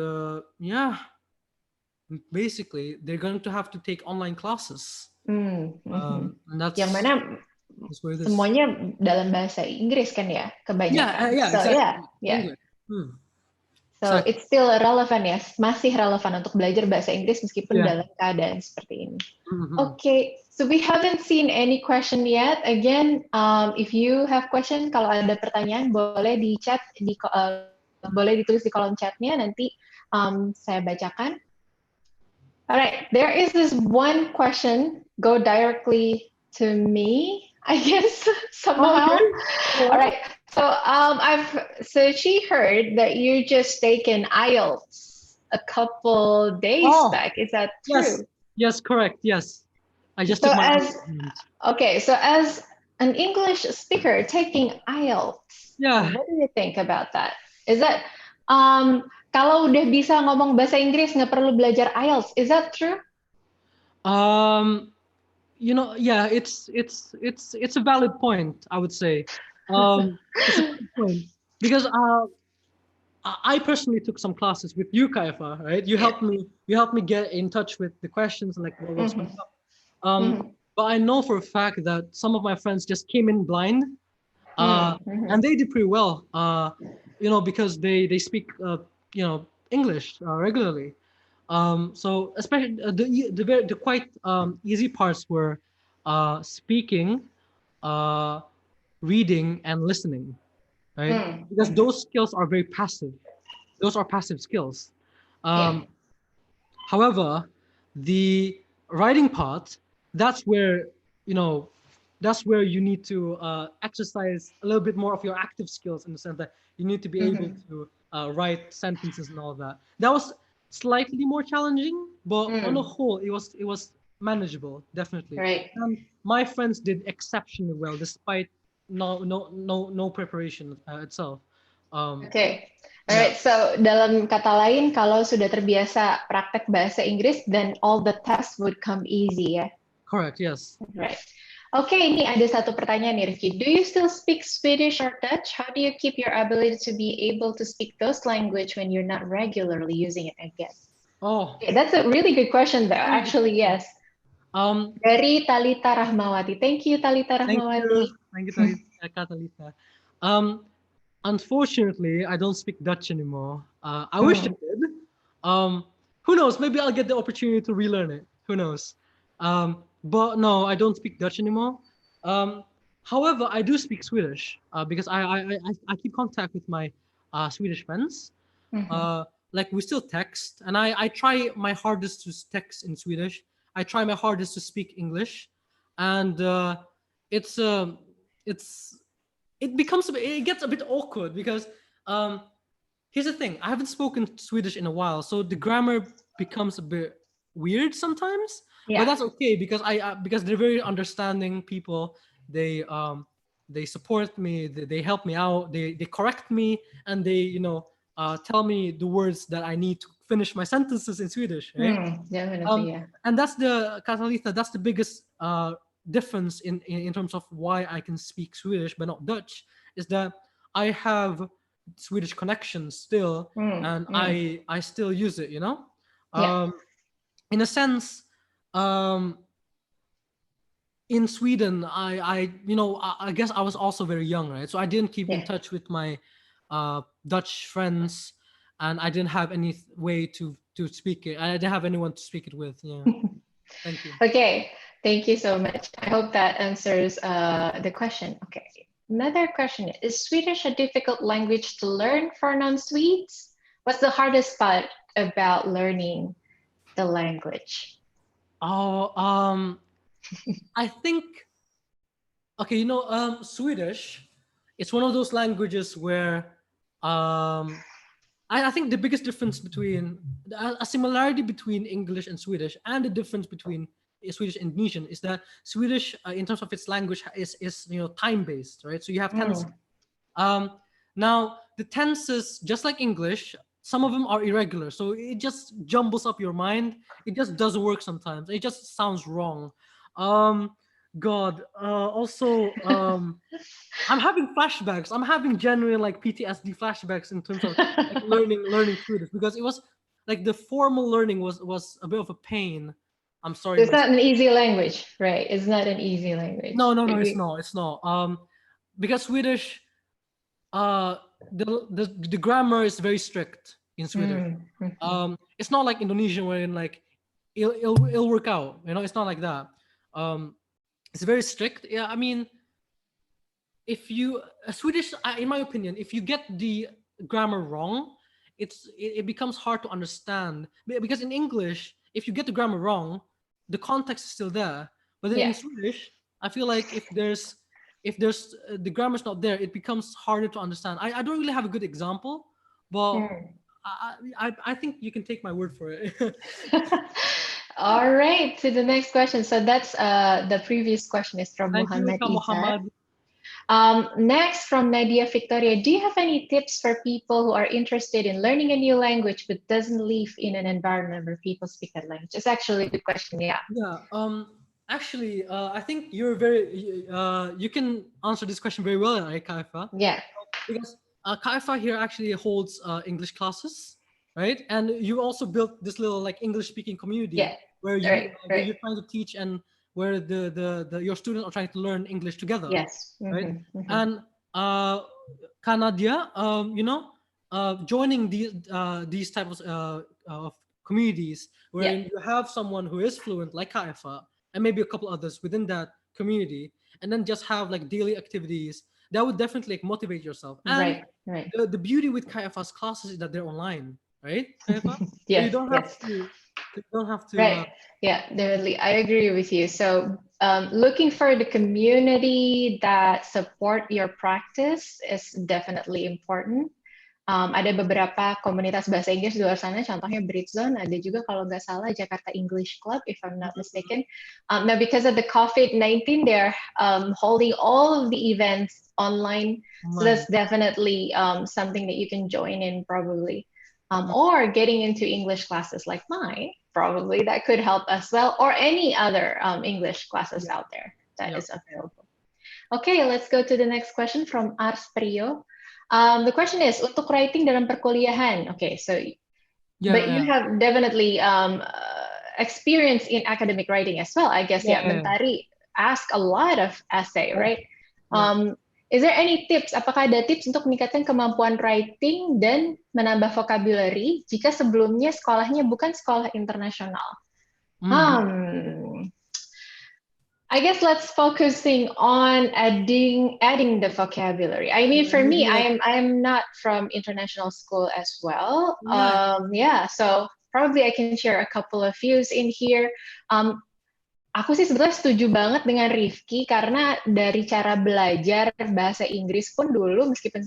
basically they're going to have to take online classes, and
Yang mana
that's what it is.
semuanya dalam bahasa Inggris kan ya,
Yeah,
kebanyakan.
yeah,
So
exactly.
yeah, yeah.
English.
So
Exactly.
it's still relevant ya, masih relevan untuk belajar bahasa Inggris meskipun
Yeah.
dalam keadaan seperti ini.
Mhm.
Okay, so we haven't seen any question yet. Again, if you have question, kalau ada pertanyaan boleh di chat, boleh ditulis di kolom chatnya, nanti saya bacakan. Alright, there is this one question, go directly to me, I guess, somehow.
Okay.
Alright, so she heard that you just taken IELTS a couple days
Oh,
back. Is that
yes,
true?
yes, correct. Yes, I just
So
took my.
as an English speaker taking IELTS,
Yeah.
what do you think about that? Is that kalau udah bisa ngomong bahasa Inggris nggak perlu belajar IELTS? Is that true?
Yeah, it's a valid point, I would say. It's a valid point because I personally took some classes with you, Kaifa, right? You
Yeah.
helped me get in touch with the questions and like what's coming up. But I know for a fact that some of my friends just came in blind, and they did pretty well, because they speak English regularly. So especially the quite easy parts were speaking, reading, and listening, right? Because those skills are very passive. Those are passive skills.
Yeah.
However, the writing part, that's where you know that's where you need to exercise a little bit more of your active skills, in the sense that you need to be able to write sentences and all that. That was slightly more challenging, but on the whole, it was manageable, definitely.
Right.
And my friends did exceptionally well despite no preparation itself.
Okay.
Yeah,
Alright, so dalam kata lain, kalau sudah terbiasa praktek bahasa Inggris, then all the tests would come easy ya.
correct. Yes.
Right. Okay, ini ada satu pertanyaan nih, Rifki. Do you still speak Swedish or Dutch? How do you keep your ability to be able to speak those language when you're not regularly using it, I guess?
Oh,
Okay, that's a really good question, though. Actually, yes. Dari Talita Rahmawati. Thank you, Talita
Thank
Rahmawati.
you. Thank you, Catalita. Unfortunately, I don't speak Dutch anymore. I wish I did. Who knows? Maybe I'll get the opportunity to relearn it. Who knows? But no, I don't speak Dutch anymore. However, I do speak Swedish because I keep contact with my Swedish friends. Like we still text, and I try my hardest to text in Swedish. I try my hardest to speak English, and it's it gets a bit awkward because here's the thing: I haven't spoken Swedish in a while, so the grammar becomes a bit weird sometimes.
Yeah.
But that's okay because because they're very understanding people, they support me, they help me out, they correct me, and they tell me the words that I need to finish my sentences in Swedish, right?
Definitely, yeah.
And that's the Catalita, that's the biggest difference in terms of why I can speak Swedish but not Dutch, is that I have Swedish connections still, and I still use it,
Yeah.
in a sense. In Sweden, I guess I was also very young, right? So I didn't keep in
Yeah.
touch with my Dutch friends, and I didn't have any way to speak it. I didn't have anyone to speak it with. Yeah. Thank you.
Okay, thank you so much. I hope that answers the question. Okay, another question: is Swedish a difficult language to learn for non-Swedes? What's the hardest part about learning the language?
Oh, I think, okay, Swedish, it's one of those languages where I think the biggest difference between a similarity between English and Swedish, and the difference between Swedish and Indonesian, is that Swedish, in terms of its language, is time based, right? So you have tenses. Now the tenses, just like English, some of them are irregular, so it just jumbles up your mind. It just doesn't work sometimes. It just sounds wrong. God. Also, I'm having flashbacks. I'm having genuine like PTSD flashbacks in terms of like learning Swedish, because it was like the formal learning was a bit of a pain. I'm sorry.
It's not an easy language, right? It's not an easy language.
No, it's not. It's not. Because Swedish, the grammar is very strict in Swedish. It's not like Indonesian, wherein like it'll work out. It's not like that. It's very strict. Yeah, I mean, if you Swedish, in my opinion, if you get the grammar wrong, it becomes hard to understand. Because in English, if you get the grammar wrong, the context is still there. But then in Swedish, I feel like if there's the grammar's not there, it becomes harder to understand. I don't really have a good example, but I think you can take my word for it.
All right, to the next question. So that's the previous question is from
Thank you,
Muhammad Izzat.
Muhammad.
Next from Nadia Victoria, do you have any tips for people who are interested in learning a new language but doesn't live in an environment where people speak that language? It's actually a good question, yeah.
Yeah, actually, I think you're very, you can answer this question very well, right, Kaifa?
Yeah.
Because Kaifa here actually holds English classes, right? And you also built this little like English speaking community where you're trying to teach, and where your students are trying to learn English together.
Yes.
Right. And Kanadia, joining these types of communities where you have someone who is fluent like Kaifa, and maybe a couple others within that community, and then just have like daily activities that would definitely like motivate yourself. And
right.
the beauty with Kaifa's classes is that they're online, right, Kaifa?
Yes,
So you don't have to
right. Yeah, definitely. I agree with you. So looking for the community that support your practice is definitely important. Ada beberapa komunitas bahasa Inggris di luar sana, contohnya Britzone, ada juga kalau nggak salah Jakarta English Club, if I'm not mistaken. Now, because of the COVID-19, they're holding all of the events online. So that's definitely something that you can join in probably. Or getting into English classes like mine, probably that could help as well, or any other English classes out there that is available. Okay, let's go to the next question from Ars Priyo. The question is, untuk writing dalam perkuliahan. Okay, so, but you have definitely experience in academic writing as well, I guess. Mentari ask a lot of essay, right? Is there any tips? Apakah ada tips untuk meningkatkan kemampuan writing dan menambah vocabulary jika sebelumnya sekolahnya bukan sekolah internasional? I guess let's focusing on adding the vocabulary. I mean, for me, I'm not from international school as well. So probably I can share a couple of views in here. Aku sih sebetulnya setuju banget dengan Rifki karena dari cara belajar bahasa Inggris pun dulu meskipun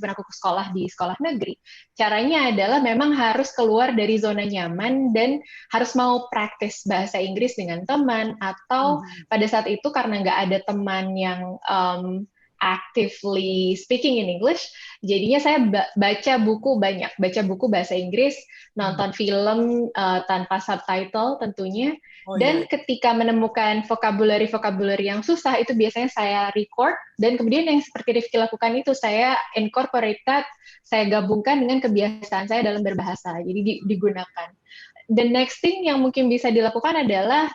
aku ke sekolah di sekolah negeri, caranya adalah memang harus keluar dari zona nyaman dan harus mau praktis bahasa Inggris dengan teman atau
Mhm.
pada saat itu karena nggak ada teman yang actively speaking in English, jadinya saya baca buku bahasa Inggris,
Mhm.
nonton film tanpa subtitle tentunya.
Oh iya.
Dan ketika menemukan vocabulary yang susah, itu biasanya saya record, dan kemudian yang seperti Rifki lakukan itu, saya incorporate that, saya gabungkan dengan kebiasaan saya dalam berbahasa, jadi digunakan. The next thing yang mungkin bisa dilakukan adalah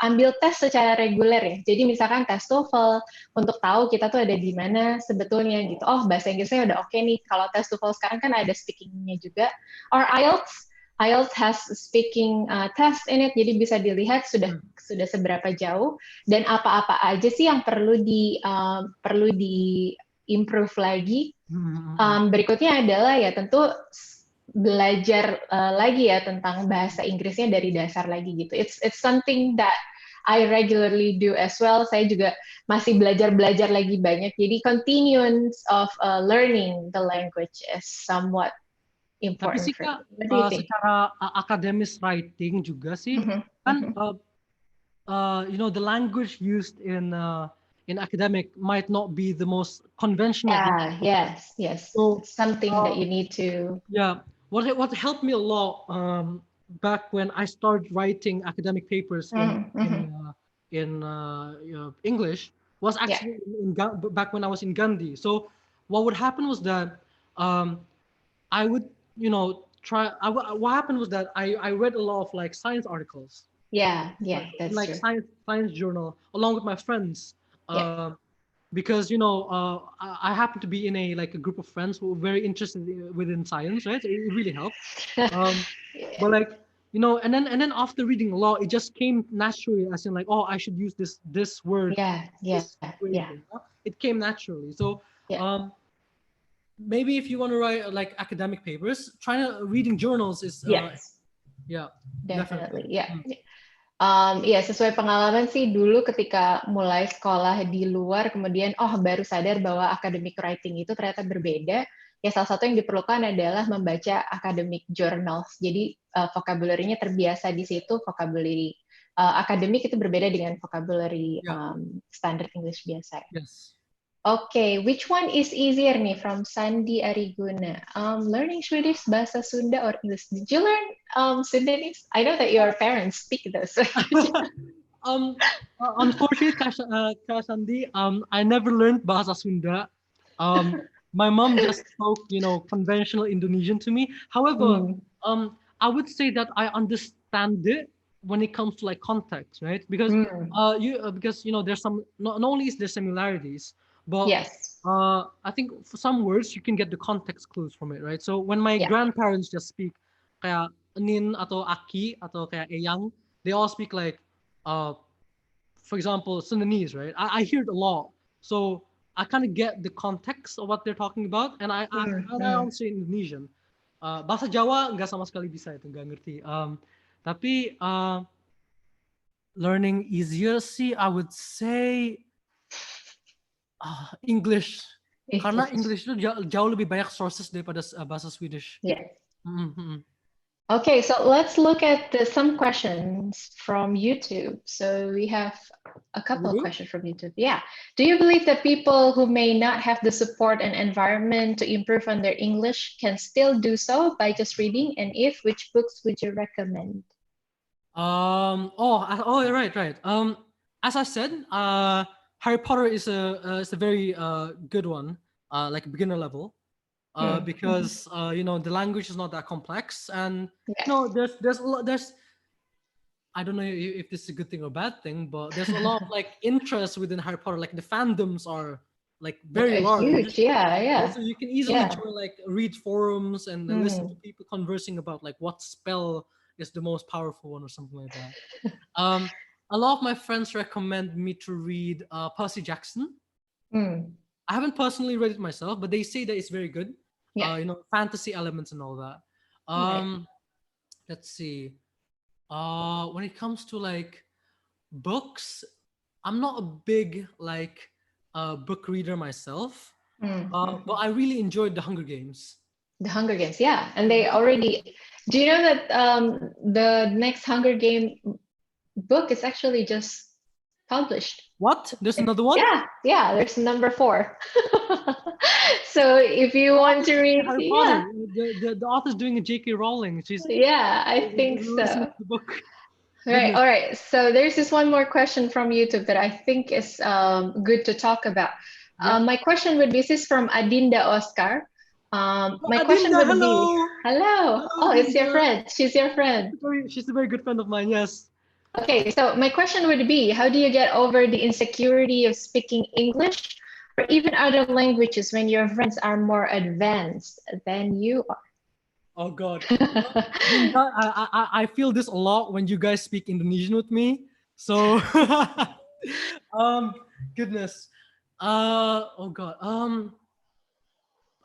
ambil tes secara reguler ya. Jadi misalkan tes TOEFL untuk tahu kita tuh ada di mana sebetulnya gitu. Oh, bahasa Inggrisnya udah oke nih. Kalau tes TOEFL sekarang kan ada speaking-nya juga. Or IELTS has speaking test in it, jadi bisa dilihat sudah seberapa jauh dan apa-apa aja sih yang perlu di improve lagi.
Mhm.
Berikutnya adalah ya tentu belajar lagi ya tentang bahasa Inggrisnya dari dasar lagi gitu. It's something that I regularly do as well. Saya juga masih belajar lagi banyak. Jadi continuance of learning the language is somewhat
Tapi
important
sih
for me.
Kak,
What do you think?
secara akademis writing juga sih
Mhm,
kan,
mhm.
the language used in academic might not be the most conventional.
Yeah, yes.
So
It's something that
uh,
you need to.
yeah, what helped me a lot back when I started writing academic papers
Mhm, mhm.
English was
Yeah,
actually back when I was in Gandhi. So what would happen was that um, I would, try. What happened was that I read a lot of like science articles,
yeah,
in
that's
like
true.
science journal, along with my friends.
Yeah.
Because I happen to be in a group of friends who were very interested within science, right? So it really helped. Um,
Yeah,
but like and then after reading a lot, it just came naturally, as in like, oh, I should use this word,
yeah,
this
yeah,
situation. It came naturally. So
yeah.
um, maybe if you want to write like academic papers, trying to reading journals is
Yes,
yeah, definitely.
definitely. Yeah. Ya, sesuai pengalaman sih dulu ketika mulai sekolah di luar, kemudian baru sadar bahwa academic writing itu ternyata berbeda. Ya, salah satu yang diperlukan adalah membaca academic journals. Jadi vocabulary-nya terbiasa di situ, vocabulary akademik itu berbeda dengan vocabulary
Yeah.
standard English biasa.
Yes.
Okay, which one is easier nih from Sandi Ariguna? Learning Swedish, Bahasa Sunda, or English? Did you learn Sundanese? I know that your parents speak those.
um, Unfortunately, Kak Sandi, I never learned Bahasa Sunda. My mom just spoke, conventional Indonesian to me. However,
Hmm.
I would say that I understand it when it comes to like context, right? Because
Hmm.
there's some, not only is there similarities, but
Yes.
I think for some words you can get the context clues from it, right? So when my
Yeah.
grandparents just speak kayak nin atau aki atau kayak eyang, they all speak like uh for example, Sundanese, right? I hear it a lot. So I kind of get the context of what they're talking about, and
Hmm.
I
Hmm.
also Indonesian. Bahasa Jawa nggak sama sekali bisa itu, nggak ngerti. Tapi learning easier sih, I would say English. Karena
English.
English itu jauh lebih banyak sources daripada bahasa Swedish.
Yeah.
Mhm.
Okay, so let's look at some questions from YouTube. So we have a
We
couple of
do?
questions from YouTube. Yeah. Do you believe that people who may not have the support and environment to improve on their English can still do so by just reading? And if, which books would you recommend?
Right. As I said, Harry Potter is a very good one, like beginner level,
Hmm. Mhm.
because the language is not that complex, and
Yes.
there's I don't know if this is a good thing or bad thing, but there's a lot of like interest within Harry Potter. Like the fandoms are like very
They're
large,
huge. Yeah,
right?
yeah,
So you can easily
yeah.
join, like read forums and listen to
Hmm.
people conversing about like what spell is the most powerful one or something like that. Um, a lot of my friends recommend me to read Percy Jackson.
Hmm.
I haven't personally read it myself, but they say that it's very good.
Yeah,
Fantasy elements and all that.
right.
Let's see. When it comes to like books, I'm not a big like book reader myself, but I really enjoyed The Hunger Games.
The Hunger Games, yeah. And they already, do you know that the next Hunger Game book is actually just published?
What? There's another one?
Yeah, there's number 4. So if you want to read,
Harry Potter. The author's doing a J.K. Rowling. She's
I think
releasing
so.
the book.
Right, all right. So there's this one more question from YouTube that I think is good to talk about.
Yeah.
My question would be, this is from Adinda Oscar. My question
Adinda,
would be,
hello.
Oh, it's your
Adinda.
friend. She's your friend.
She's a very good friend of mine, yes.
Okay, so my question would be, how do you get over the insecurity of speaking English or even other languages when your friends are more advanced than you are?
Oh God. I feel this a lot when you guys speak Indonesian with me. So goodness. Oh God.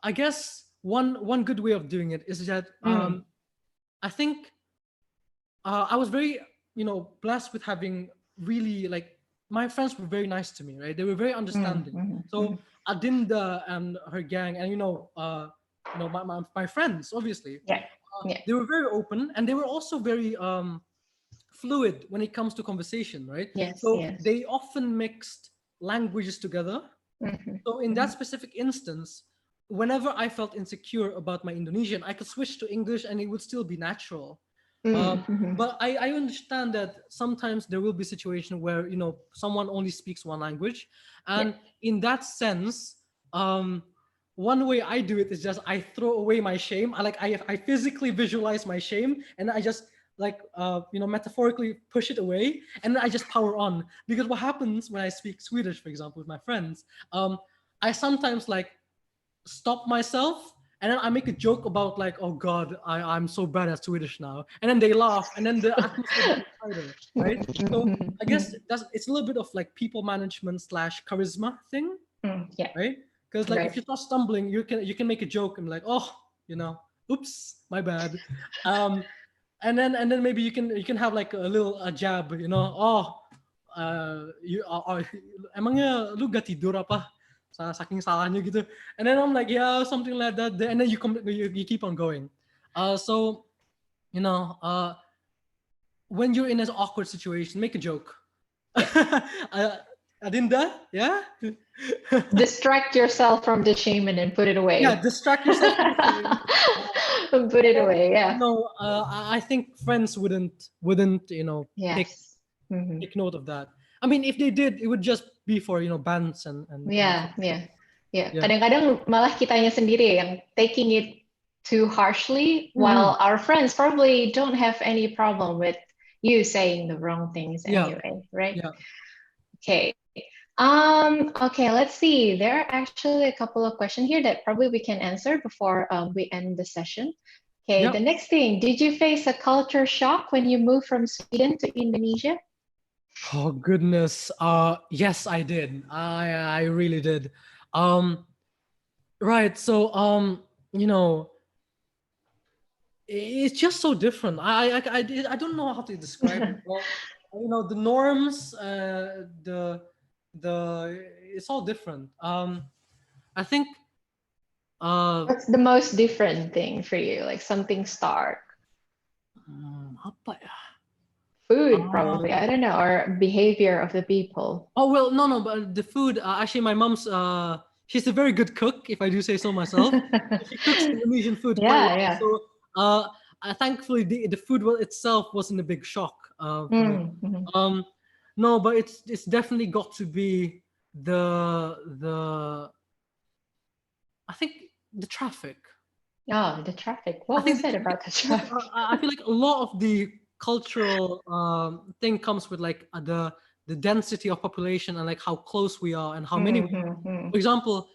I guess one good way of doing it is that I think I was very, blessed with having really like my friends were very nice to me, right? They were very understanding. So Adinda and her gang, and my friends, obviously, they were very open, and they were also very fluid when it comes to conversation, right? So they often mixed languages together. So in that specific instance, whenever I felt insecure about my Indonesian, I could switch to English and it would still be natural. But I understand that sometimes there will be situations where someone only speaks one language, and in that sense, one way I do it is just I throw away my shame. I physically visualize my shame, and I just metaphorically push it away, and then I just power on. Because what happens when I speak Swedish, for example, with my friends, I sometimes stop myself. And then I make a joke about oh God, I'm so bad at Swedish now. And then they laugh, and then the atmosphere gets tighter, right? So I guess it's a little bit of people management / charisma thing, right? Because if you start stumbling, you can make a joke and oops, my bad. And then maybe you can have a jab, emangnya lu gak tidur apa? Saking salahnya gitu, and then I'm like, yeah, something like that, and then you keep on going. So when you're in an awkward situation, make a joke. Adinda, yeah.
Distract yourself from the shame and then put it away.
Yeah, distract yourself.
And put it away. Yeah.
I think friends wouldn't take note of that. I mean, if they did, it would just be for bands and
yeah. Kadang-kadang malah kitanya sendiri yang taking it too harshly, while our friends probably don't have any problem with you saying the wrong things anyway, right?
Yeah.
Okay. Okay, let's see. There are actually a couple of questions here that probably we can answer before we end the session. Okay, the next thing, did you face a culture shock when you moved from Sweden to Indonesia?
Oh goodness. Yes, I did. I really did. Right. So it's just so different. I don't know how to describe it. Well, the norms, the it's all different. I think
what's the most different thing for you? Like something stark?
Apa ya?
Food, probably. I don't know, or behavior of the people.
Oh well, no, but the food. Actually, my mom's. She's a very good cook, if I do say so myself. She cooks Indonesian food quite well. So, thankfully, the food itself wasn't a big shock. No, but it's definitely got to be the. I think the traffic.
Oh, the traffic. What was it about the traffic?
I feel like a lot of the cultural thing comes with the density of population and how close we are and how many we are. For example,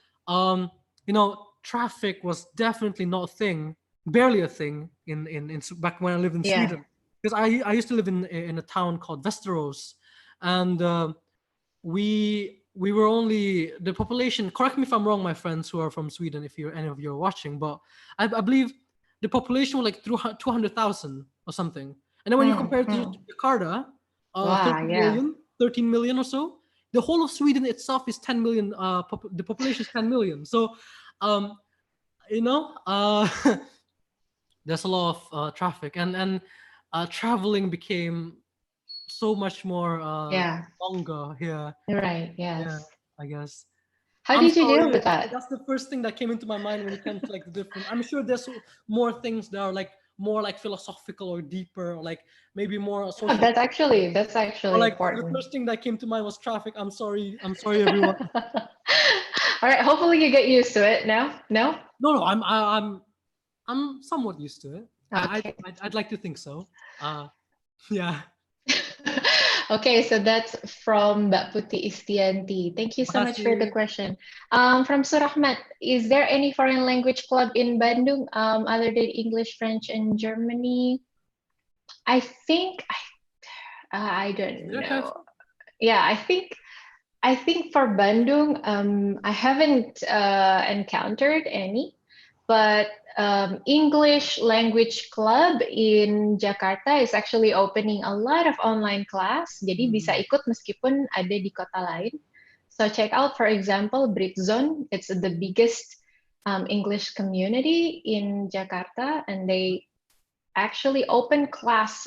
traffic was definitely not a thing, barely a thing in back when I lived in Sweden, because I used to live in a town called Västerås, and we were only the population. Correct me if I'm wrong, my friends who are from Sweden, if any of you are watching, but I believe the population was 200,000 or something. And then when you compare it to Jakarta, 30 million, 13 million or so. The whole of Sweden itself is 10 million. The population is 10 million. So, um, you know, there's a lot of traffic, and traveling became so much more
Yeah.
longer here.
Right.
Yeah,
Yes.
I guess.
How
I'm
did you deal
sorry.
with that?
That's the first thing that came into my mind when it comes to like the different. I'm sure there's more things that are like more like philosophical or deeper, or like maybe more
Oh,
social.
that's actually
Or like the
important.
first thing that came to mind was traffic. I'm sorry. I'm sorry, everyone.
All right. Hopefully you get used to it now. No.
No, no. I'm somewhat used to it.
Okay.
I'd like to think so. Yeah.
Okay, so that's from Mbak Putih Istianti. Thank you so much for the
Makasih.
question. From Surahmat, is there any foreign language club in Bandung other than English, French, and Germany? I think I don't
Yeah, kind of.
know. Yeah, I think for Bandung, I haven't encountered any, but English language club in Jakarta is actually opening a lot of online class. Jadi bisa
Mhm.
ikut meskipun ada di kota lain. So check out, for example, Britzone. It's the biggest English community in Jakarta, and they actually open classes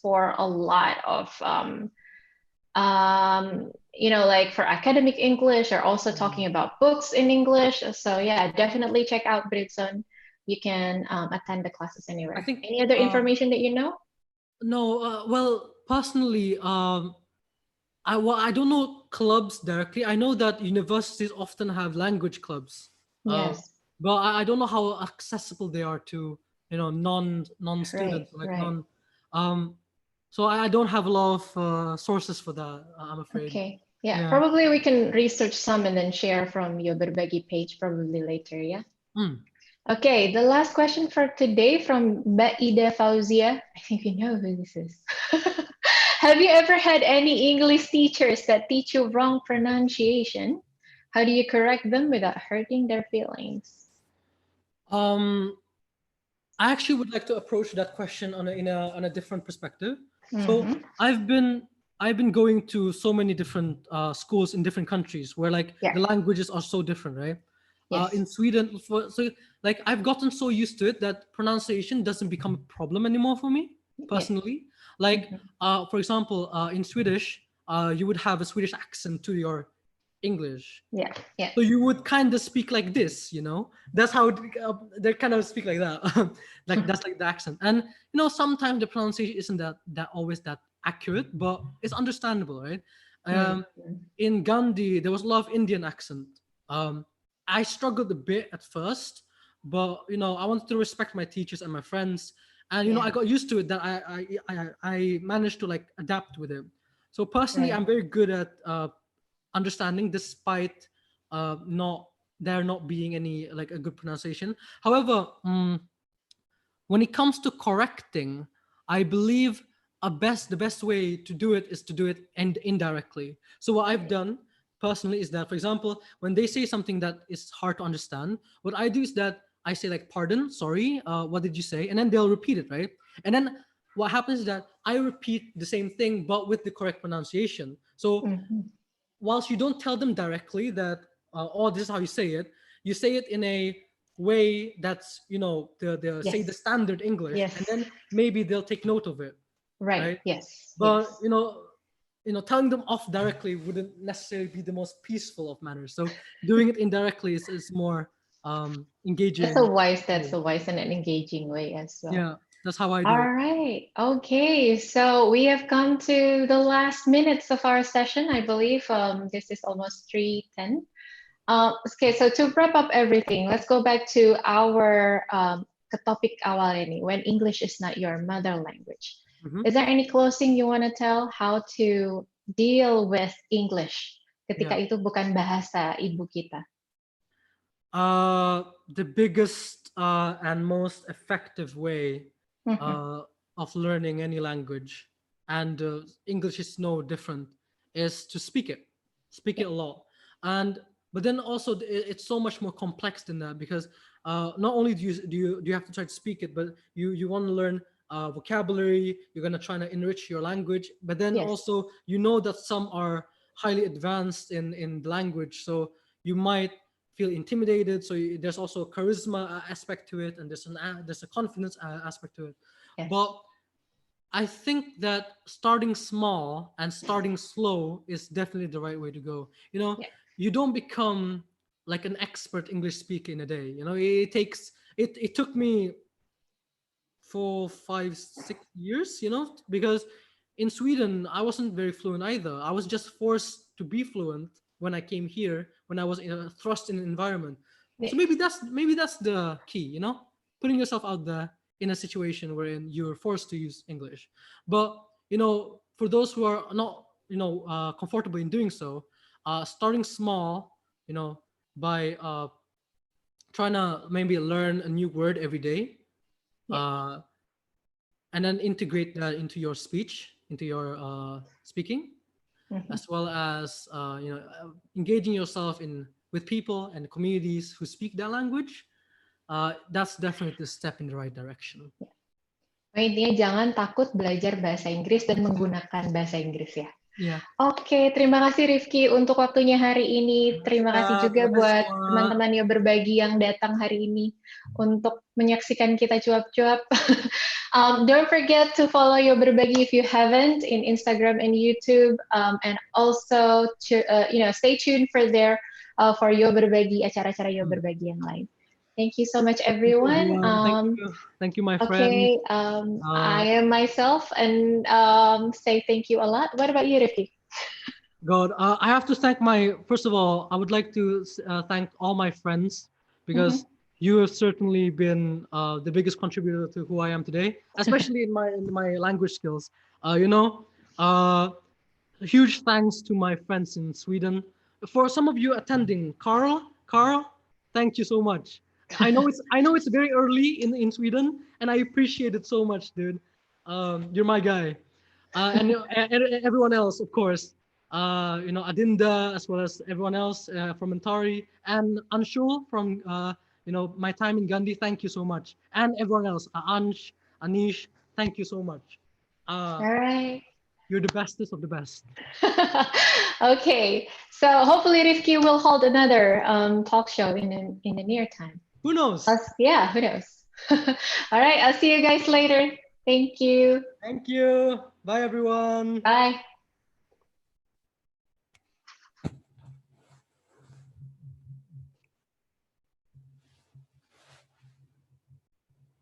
for a lot of like for academic English, or also talking
Mhm.
about books in English. So yeah, definitely check out Britzon. You can attend the classes
I
anywhere.
think
Any other information that you know?
no. Well, personally, I don't know clubs directly. I know that universities often have language clubs, uh,
Yes,
but I don't know how accessible they are to non
right,
students, like
right.
non. Um, so I don't have a lot of sources for that. I'm afraid.
Okay. Yeah,
Yeah.
probably we can research some and then share from your Yoberbagi page probably later, yeah?
Mm,
Okay, the last question for today from Baida Fauzia. I think you know who this is. Have you ever had any English teachers that teach you wrong pronunciation? How do you correct them without hurting their feelings?
Um, I actually would like to approach that question on a different perspective. So
Mm-hmm.
I've been going to so many different schools in different countries where like
Yeah.
the languages are so different, right?
Yes.
In Sweden, so like I've gotten so used to it that pronunciation doesn't become a problem anymore for me
Yes.
personally. Like
Mm-hmm.
for example, in Swedish, you would have a Swedish accent to your English.
Yeah. Yeah.
So you would kind of speak like this, That's how they kind of speak like that. Like that's like the accent. And sometimes the pronunciation isn't that always that accurate, but it's understandable, right? Um,
Mm-hmm.
in Gandhi, there was a lot of Indian accent. Um, I struggled a bit at first, but I wanted to respect my teachers and my friends, and
Yeah.
I got used to it. That I managed to like adapt with it. So personally,
Right.
I'm very good at understanding despite not there not being any like a good pronunciation. However, when it comes to correcting, I believe the best way to do it is to do it and indirectly. So what I've
Right.
done personally is that, for example, when they say something that is hard to understand, what I do is that I say like, pardon, sorry, what did you say? And then they'll repeat it, right? And then what happens is that I repeat the same thing but with the correct pronunciation. So
Mm-hmm.
whilst you don't tell them directly that oh, this is how you say it in a way that's the say the
Yes.
standard English, and
Yes.
then maybe they'll take note of it,
Right.
right?
Yes.
But
Yes.
telling them off directly wouldn't necessarily be the most peaceful of manners. So doing it indirectly is more engaging.
That's a wise and an engaging way as well.
Yeah, that's how I do
All
it.
right. Okay. So we have come to the last minutes of our session. I believe this is almost 3:10. Okay. So to wrap up everything, let's go back to our ke topik awal ini, when English is not your mother language.
Mhm.
Is there any closing you want to tell how to deal with English ketika
Yeah.
itu bukan bahasa ibu kita?
The biggest and most effective way
Mhm.
uh, of learning any language, and English is no different, is to speak it
Yeah.
a lot. And but then also it's so much more complex than that, because not only do you have to try to speak it, but you want to learn vocabulary. You're gonna try to enrich your language, but then
Yes.
also you know that some are highly advanced in the language, so you might feel intimidated. So there's also a charisma aspect to it, and there's a confidence aspect to it.
Yes.
But I think that starting small and starting slow is definitely the right way to go. You know,
Yeah.
you don't become like an expert English speaker in a day. You know, it takes it took me 4, 5, 6 years, you know, because in Sweden I wasn't very fluent either. I was just forced to be fluent when I came here, when I was thrust in an environment. So
Yes.
maybe that's the key, you know, putting yourself out there in a situation wherein you're forced to use English. But you know, for those who are not, comfortable in doing so, starting small, you know, by trying to maybe learn a new word every day,
Yeah.
uh, and then integrate that into your speech, into your speaking,
Mhm.
as well as engaging yourself in with people and communities who speak that language. That's definitely a step in the right direction.
Intinya jangan takut belajar bahasa Inggris dan menggunakan bahasa Inggris ya.
Yeah.
Oke, terima kasih Rifki untuk waktunya hari ini. Terima kasih juga
Terima kasih
buat
semua.
teman-teman yang berbagi yang datang hari ini untuk menyaksikan kita cuap-cuap. Don't forget to follow Yoberbagi if you haven't in Instagram and YouTube, and also stay tuned for Yoberbagi, acara-acara Yoberbagi yang lain. Thank you so much,
Thank you,
everyone.
everyone. Thank you, my friend.
Okay, I am myself, and say thank you a lot. What about you, Rifki?
God, I have to thank first of all, I would like to thank all my friends, because you have certainly been the biggest contributor to who I am today, especially in my language skills. Huge thanks to my friends in Sweden. For some of you attending, Carl, thank you so much. I know it's very early in Sweden, and I appreciate it so much, dude. You're my guy. And everyone else, of course. Adinda, as well as everyone else from Antari, and Anshul from my time in Gandhi. Thank you so much, and everyone else, Ansh, Anish, thank you so much.
All right.
You're the bestest of the best.
Okay, so hopefully Rifki will hold another talk show in the near time.
Who knows?
Yeah, who knows? All right, I'll see you guys later. Thank you.
Thank you. Bye, everyone.
Bye.